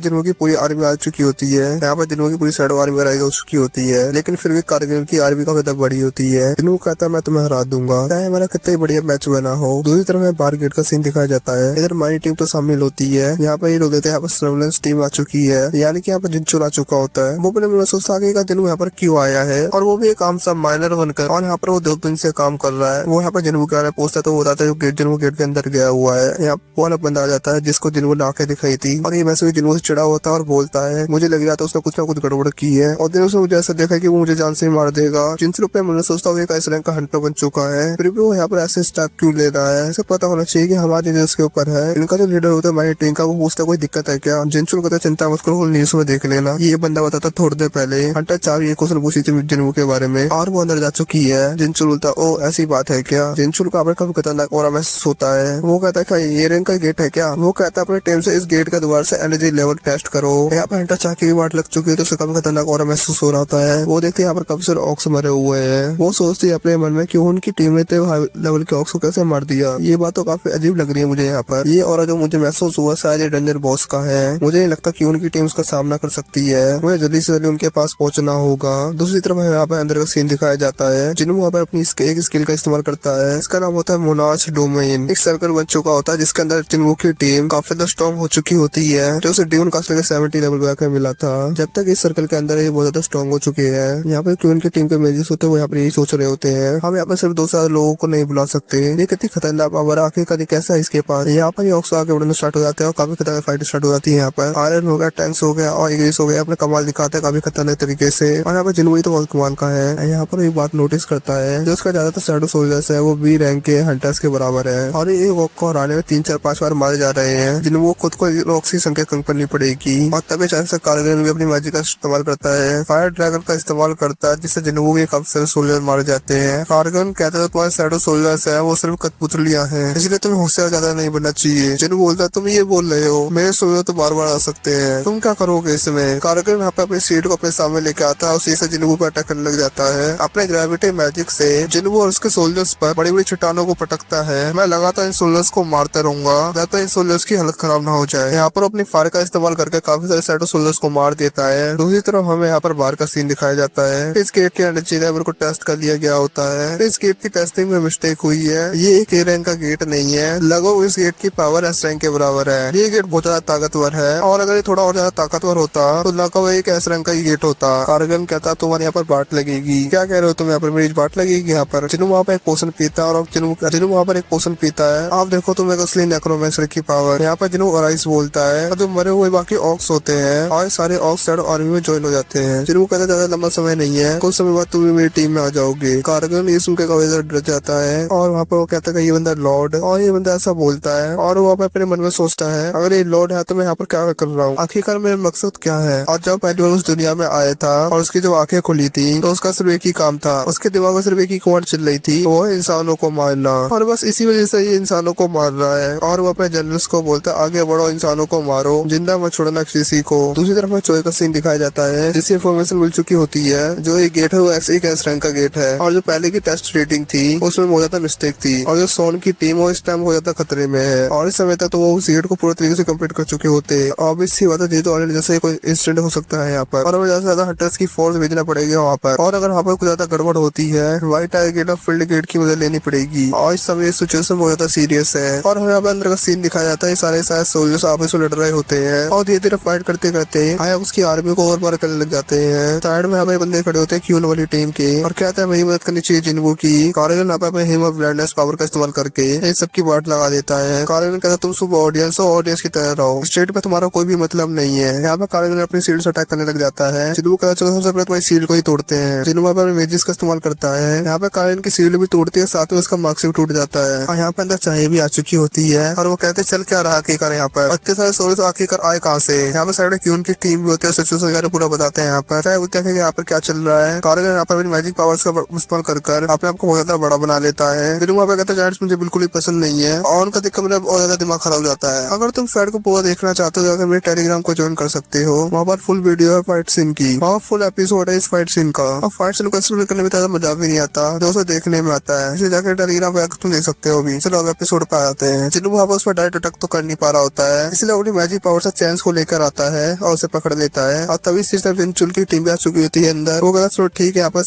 जिन्हों की पूरी आर्मी आ चुकी होती है। यहाँ पर जिन्हों की पूरी शैडो आर्मी आ चुकी होती है, लेकिन फिर भी कारगिल की आर्मी काफी ज्यादा बड़ी होती है। जिन्हों कहता है मैं तुम्हें हरा दूंगा, चाहे हमारा कितना ही बढ़िया मैच बना हो। दूसरी तरफ बाहर गेट का सीन दिखाया जाता है। इधर हमारी टीम तो शामिल होती है। यहाँ पर ये लोग देते हैं यहाँ पर सर्वेलेंस टीम आ चुकी है, यानी कि यहाँ पर जिनचुल आ चुका होता है। वो अपने मन में सोचता है कि जिन्हों यहाँ पर क्यों आया है और वो भी एक आम सा माइनर बनकर, और यहाँ पर वो 2 दिन से काम कर रहा है। वो यहाँ पर जिन्हों के बारे में पूछता है तो वो बताता है जो जिन्हों गेट के अंदर गया हुआ है। यहाँ वो वाला बंदा आ जाता है जिसको जिन्हों ने आंखें दिखाई थी और ये वैसे भी जिन्हों से चिड़ा होता है और बोलता है मुझे लग रहा था उसने कुछ ना कुछ गड़बड़ की है और दिन उसने मुझे ऐसा देखा कि वो मुझे जान से ही मार देगा। जिनसे रुपए मैंने सोचता हूँ एक ऐसे रैंक का हंटर बन चुका है, फिर भी वो यहाँ पर ऐसे स्टेप क्यों ले रहा है। इसे पता होना चाहिए कि हमारे न्यूज के ऊपर है। इनका जो लीडर होता है हमारी टीम का, वो पूछता कोई दिक्कत है क्या। जिनचुल कहता चिंता मत करो, न्यूज में देख लेना। ये बंदा बताता थोड़ी देर पहले हंटर 4 ये क्वेश्चन पूछी थी जिन्हों के बारे में और वो अंदर जा चुकी है। जिनचुल बोलता ओ ऐसी बात है क्या। जिनचुल का अपने काफी खतरनाक और महसूस होता है। वो कहता है क्या ये रैंक का गेट है क्या। वो कहता है अपने टीम से इस गेट का दोबारा से एनर्जी लेवल टेस्ट करो। यहाँ पर हंटर 4 की वाट लग चुकी है तो उसे काफी खतरनाक और महसूस हो रहा होता है। वो देखते यहाँ पर काफी सारे ऑक्स मरे हुए हैं। वो सोचती है अपने मन में कि उनकी टीम ने हाई लेवल के ऑक्स को कैसे मार दिया। ये बात तो काफी अजीब लग रही है मुझे यहाँ पर। ये और जो मुझे महसूस हुआ शायद डेंजर बॉस का है। मुझे नहीं लगता कि उनकी टीम उसका सामना कर सकती है। मुझे जल्दी से जल्दी उनके पास पहुंचना होगा। दूसरी तरफ यहाँ पर अंदर का सीन दिखाया जाता है। जिन्हों वहाँ पर अपनी एक स्किल का इस्तेमाल करता है। इसका नाम होता है मोनाच डोमेन। एक सर्कल बन चुका होता है जिसके अंदर जिन्हों की टीम काफी ज्यादा स्ट्रॉन्ग हो चुकी होती है, जो उसे ड्यून कास्टर के 70 लेवल पे मिला था। जब तक इस सर्कल के अंदर ये बहुत ज्यादा स्ट्रॉन्ग हो चुके हैं। यहाँ पे क्यों उनकी टीम के मेजर्स होते हैं वो यहाँ पर यही सोच रहे होते हैं हम यहाँ पर सिर्फ 2 लोगों को नहीं बुला सकते। ये कितनी खतरनाक पावर आखिर कैसा है इसके पास। यहाँ पर ऑक्स आगे बढ़ना स्टार्ट हो जाते हैं और काफी खतरनाक फाइट स्टार्ट हो जाती है। यहाँ पर आयरन हो गया, टैंक्स हो गया और इंग्लिश हो गया, अपने कमाल दिखाते हैं काफी खतरनाक तरीके से। और यहाँ पर जिन्होंने तो बहुत कमाल का है। यहाँ पर एक बात नोटिस करता है जो उसका ज्यादातर शैडो सोल्जर्स है वो बी रैंक के हंटर्स के बराबर है और ये वॉक को हराने में 3 4 5 बार मारे जा रहे हैं, जिन्हें वो खुद को ऑक्सी संख्या कम करनी पड़ेगी। और तभी अचानक से कारगिल भी अपनी मैजिक का इस्तेमाल करता है, फायर ड्रैगन का इस्तेमाल करता है, जिससे जिन्हों के काफी सारे सोल्जर मारे जाते हैं। कारगिल कहता है तुम्हारे शैडो सोल्जर्स है वो सिर्फ कठपुतलियां हैं, इसलिए तुम्हें होशियार ज्यादा नहीं बनना चाहिए। जिन्हों बोलता है तुम ये बोल रहे हो मेरे सोल्जर तो बार बार आ सकते हैं, तुम क्या करोगे इसमें। कारगिल यहाँ पे अपनी सीट को अपने सामने लेके आता है और उसी से जिन्हों पर अटैक करने लग जाता है। अपने ग्रेविटी मैजिक से जिन्हों और उसके सोल्जर्स पर बड़ी बड़ी चट्टानों को पटकता है। मैं लगातार इन सोल्जर्स को मारता रहूंगा जब तक इन सोल्जर्स की हालत खराब ना हो जाए। यहाँ पर अपनी फायर का इस्तेमाल करके काफी सारे शैडो सोल्जर्स को मार देता है। दूसरी तरफ हमें यहाँ पर बाहर का सीन दिखाया जाता है। इस गेट के एनर्जी लेवल को टेस्ट कर लिया गया होता है। इस गेट की टेस्टिंग में मिस्टेक हुई है। ये एक ए रैंक का गेट नहीं है, लगभग इस गेट की पावर एस रैंक के बराबर है। ये गेट बहुत ज्यादा ताकतवर है और अगर ये थोड़ा और ज्यादा ताकतवर होता तो लगभग एक एस रैंक का गेट होता। कारगिल कहता तुम्हारे यहाँ पर बाट लगेगी। क्या कह रहे हो तुम, यहाँ पर मेरी बाट लगेगी। यहाँ पर जिन्हों वहाँ पर एक पोशन पीता है और जिन्हों वहाँ पर एक पोशन पीता है। आप देखो तुम एक असली नेक्रोमैंसर की पावर। यहाँ पर जिन्हों अराइस बोलता है और जो मरे हुए बाकी ऑक्स होते हैं और सारे ऑक्स शैडो आर्मी में ज्वाइन हो जाते हैं। जिन्हों कहता ज्यादा लंबा समय नहीं है, कुछ समय बाद तुम भी मेरी टीम में आ जाओगे। कारगिल ये सुन के काफी डर जाता है और वहाँ पर वो कहता है ये बंदा लॉर्ड, और ये बंदा ऐसा बोलता है और वो अपने मन में सोचता है अगर ये लॉर्ड है तो मैं यहाँ पर क्या कर रहा हूँ, आखिरकार मेरा मकसद क्या है। और जब पहली बार उस दुनिया में आया था और उसकी जब आंखें खुली थी तो उसका सिर्फ एक ही काम था, उसके दिमाग में सिर्फ एक ही कमांड चल रही थी, वो है इंसानों को मारना। और बस इसी वजह से ये इंसानों को मार रहा है और वो अपने जनरल्स को बोलता है आगे बढ़ो, इंसानों को मारो, जिंदा मत छोड़ना किसी को। दूसरी तरफ में चोई का सीन दिखाया जाता है जिससे इन्फॉर्मेशन मिल चुकी होती है जो ये गेट है वो ऐसे ही गैस रैंक का गेट है और जो पहले की टेस्ट रेटिंग थी उसमें बहुत ज्यादा मिस्टेक थी और जो सोन की टीम वो इस टाइम बहुत ज्यादा खतरे में है और इस समय तक तो वो उस गेट को पूरे तरीके से कंप्लीट कर चुके होते हैं। ऑब्वियसली बात है तो ऑलरेडी जैसे कोई इंसिडेंट हो सकता है यहाँ पर और हमें ज्यादा से ज्यादा हंटर्स की फोर्स भेजना पड़ेगी वहाँ पर, और अगर वहाँ पर कुछ ज्यादा गड़बड़ होती है व्हाइट टायर गेट और फील्ड गेट की मदद लेनी पड़ेगी। और इस समय सिचुएशन बहुत ज्यादा सीरियस है और हमें यहाँ पर अंदर का सीन दिखाया जाता है। सारे सोल्जर्स आपस में लड़ रहे होते हैं और धीरे धीरे फाइट करते करते आया उसकी आर्मी को और बार करने लग जाते हैं। साइड में हमें बंदे खड़े होते हैं क्यून वाली टीम के और कहते हैं मेरी मदद करनी चाहिए जिन्हों की। कारगिल यहाँ पे अपने हिम ऑफ ब्लाइंडनेस पावर का इस्तेमाल करके इन सबकी बाट लगा देता है। कारगिल कहता है तुम सुबह ऑडियंस हो, ऑडियंस की तरह रहो, स्टेट पे तुम्हारा कोई भी मतलब नहीं है। यहाँ पे कारगिल अपनी सील्ड से अटैक करने लग जाता है। जिन्हों कहता चलो सबसे पहले तुम्हारी सील्ड को ही तोड़ते हैं। जिन्हों अपने मेजिस का इस्तेमाल करता है। यहाँ पे कारगिल की सील्ड भी तोड़ती है, साथ में उसका मार्क्स भी टूट जाता है और यहाँ पे अंदर चाय भी आ चुकी होती है और वो कहते हैं चल क्या रहा आखिरकार यहाँ पर इतने सारे सोल्जर्स आखिरकार आए कहाँ से। यहाँ पे साइड क्यून की टीम भी होती है, सिचुएशन वगैरह पूरा बताते हैं यहाँ पर, चाहे वो क्या यहाँ पर क्या चल रहा है। कारगिल यहाँ पर अपनी मैजिक पावर्स का इस्तेमाल कर अपने आपको बहुत ज्यादा बड़ा बना लेता है। फिर वहाँ पे कहता है जायंट्स मुझे बिल्कुल ही पसंद नहीं है और उनका देखकर मेरा बहुत ज्यादा दिमाग खराब हो जाता है। अगर तुम फाइट को पूरा देखना चाहते हो तो मेरे टेलीग्राम को ज्वाइन कर सकते हो, वहाँ पर फुल वीडियो है फाइट सीन की, वहाँ फुल एपिसोड है इस फाइट सीन का और फाइट सीन को एक्सप्लेन करने में ज्यादा मजा भी नहीं आता जो उसे देखने में आता है। जाता है। इसे जाकर डरीना बैग तुम देख सकते हो। भी चलो अब एपिसोड पे आते हैं। जिन्हों वहाँ पर उस पर डायरेक्ट अटैक तो कर नहीं पा रहा होता है, इसलिए अपनी मैजिक पावर से चैंस को लेकर आता है और उसे पकड़ लेता है। और तभी सिस्टर जिनचुल की टीम भी आ चुकी होती है अंदर। वो कहता चलो ठीक है, यहाँ पर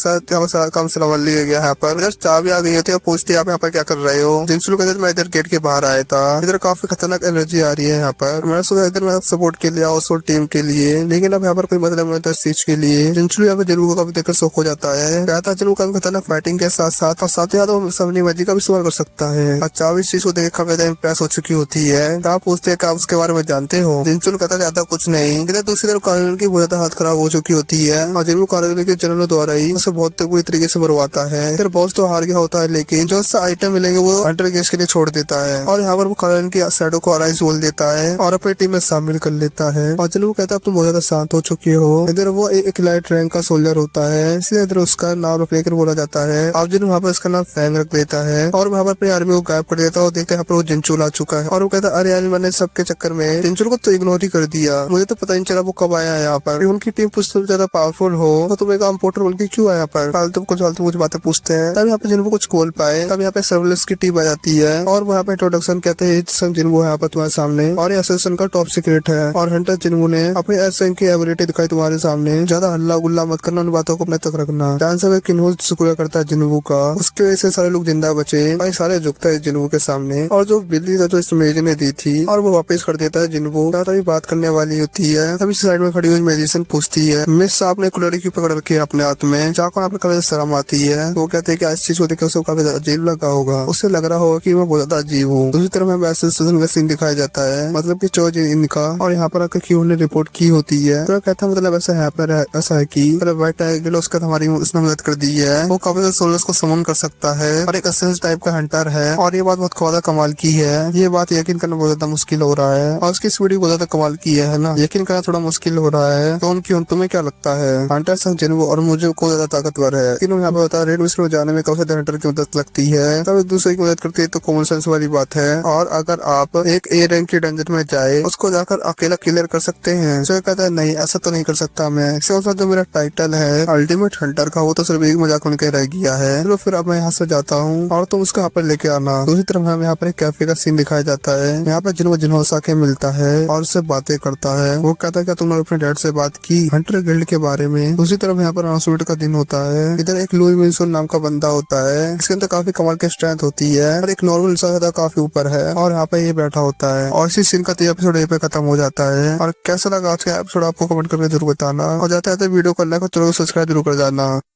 सारा काम सलामत लिया गया। यहाँ पर जस्ट चाबी आ गई होती है और पूछती है आप यहाँ पर क्या कर रहे हो। जिनचुल कहते मैं इधर गेट के बाहर आया था, इधर काफी खतरनाक एनर्जी आ रही है यहाँ पर। मैंने सोचा इधर मैं सपोर्ट के लिए और टीम के लिए, लेकिन अब यहाँ पर कोई मतलब नहीं होता इस चीज के लिए। जिनचुल यहाँ पर जरूर का भी देखकर शौक हो जाता है। कहता है जरूर का भी खतरनाक फाइटिंग के साथ साथ और साथ ही तो सबनी मैजिक का भी इस्तेमाल कर सकता है। अच्छा इस चीज को देख काफी इम्प्रेस हो चुकी होती है। आप पूछते हैं आप उसके बारे में जानते हो। जिनचुल कहता ज्यादा कुछ नहीं। दूसरी तरफ कानून की बहुत ज्यादा हालत खराब हो चुकी होती है और जिनको कानून के जनरलों द्वारा ही उसे बहुत बुरी तरीके से मरवाता है। फिर बॉस तो हार गया होता है, लेकिन जो सा आइटम मिलेंगे वो हंटर केस के लिए छोड़ देता है और यहाँ पर वो कानून की शैडो को अराइज बोल देता है और अपनी टीम में शामिल कर लेता है। और जिनको कहता है तुम बहुत ज्यादा शांत हो चुके हो। इधर वो एक लाइट रैंक का सोल्जर होता है, इसलिए इधर उसका नाम रख लेकर बोला जाता है। आप जिन वहाँ पर उसका नाम फैंग रख देता है और वहाँ पर अपनी आर्मी को गायब कर देता है और देखते यहाँ पर वो जिनचुल आ चुका है और वो कहता है अरे यार मैंने सबके चक्कर में जिनचुल को तो इग्नोर ही कर दिया, मुझे तो पता नहीं चला वो कब आया है यहाँ पर। उनकी टीम कुछ ज्यादा पावरफुल हो तो तुम एक इम्पोर्टर बोल के क्यों आया यहाँ पर, फालतू कुछ बातें पूछते हैं। तब यहाँ पे जिनको कुछ खोल पाए तब यहाँ पे सर्विलेंस की टीम आ जाती है और वहाँ पे इंट्रोडक्शन कहते हैं जिनको यहाँ पर तुम्हारे सामने और एसोसिएशन का टॉप सीक्रेट है और हंटर जिनको ने अपने एसएन की एबिलिटी दिखाई तुम्हारे सामने। ज्यादा हल्ला गुल्ला मत करना, उन बातों को अपने तक रखना। चांस है किन्हों शुक्रिया करता है जिन्हों का, उसकी वजह से सारे लोग जिंदा बचे और सारे झुकता है जिन्हों के सामने। और जो बिल्ली था जो इस मेज ने दी थी और वो वापस कर देता है जिनको। तभी बात करने वाली होती है तभी साइड में खड़ी हुई मेडिसिन पूछती है मिस आपने एक लड़की पकड़ रखी है अपने हाथ में, जाकर आपने कभी शर्म आती है। वो कहते हैं कि इस चीज को देखकर उसको काफी अजीब लगा होगा, उससे लग रहा होगा कि मैं बहुत ज्यादा अजीब हूँ। दूसरी तरफ हमें एसोसिएशन का सीन दिखाया जाता है, मतलब कि चौज इनका और यहाँ पर आकर क्यों ने रिपोर्ट की होती है। तो कहता है मतलब ऐसा है पर ऐसा है कि मतलब व्हाइट टाइगर उसका हमारी उसने मदद कर दी है, वो काफी सोल्जर्स को समन कर सकता है और एक असेंस टाइप का हंटर है और ये बात बहुत ज्यादा कमाल की है। ये बात यकीन करना बहुत ज्यादा मुश्किल हो रहा है और उसकी स्पीड बहुत ज्यादा कमाल की है ना, यकीन करना थोड़ा मुश्किल हो रहा है। तो क्यों तुम्हें क्या लगता है हंटर संग जिनको और मुझे को ज्यादा ताकतवर है, लेकिन यहाँ पे बता रेड मिशन में जाने में काफी हंटर की मदद लगती है, तब दूसरे की मदद करती है तो कॉमन सेंस वाली बात है। और अगर आप एक ए रैंक की डंजन में जाए उसको जाकर अकेला क्लियर कर सकते हैं। तो कहता है नहीं ऐसा तो नहीं कर सकता मैं, इसके साथ जो मेरा टाइटल है अल्टीमेट हंटर का वो तो सिर्फ एक मजाक उनके रह गया है। चलो फिर अब मैं यहाँ से जाता हूँ और तुम उसको यहाँ पर लेके आना। दूसरी तरफ हमें यहाँ पर एक कैफे का सीन दिखाया जाता है। यहाँ पर जिन्हों के मिलता है और उससे बातें करता है। वो कहता है क्या तुमने अपने डैड से बात की हंटर गिल्ड के बारे में। दूसरी तरफ यहाँ पर अनाउंसमेंट का दिन होता है। इधर एक लुई विल्सन नाम का बंदा होता है, इसके अंदर काफी कमाल की स्ट्रेंथ होती है और एक नॉर्मल इंसान काफी ऊपर है और यहाँ पे ये बैठा होता है। और इसी सीन का एपिसोड यहीं पे खत्म हो जाता है। और कैसा लगा आज का एपिसोड आपको कमेंट करके जरूर बताना और जाते वीडियो को लाइक और चलो सब्सक्राइब जरूर कर जाना।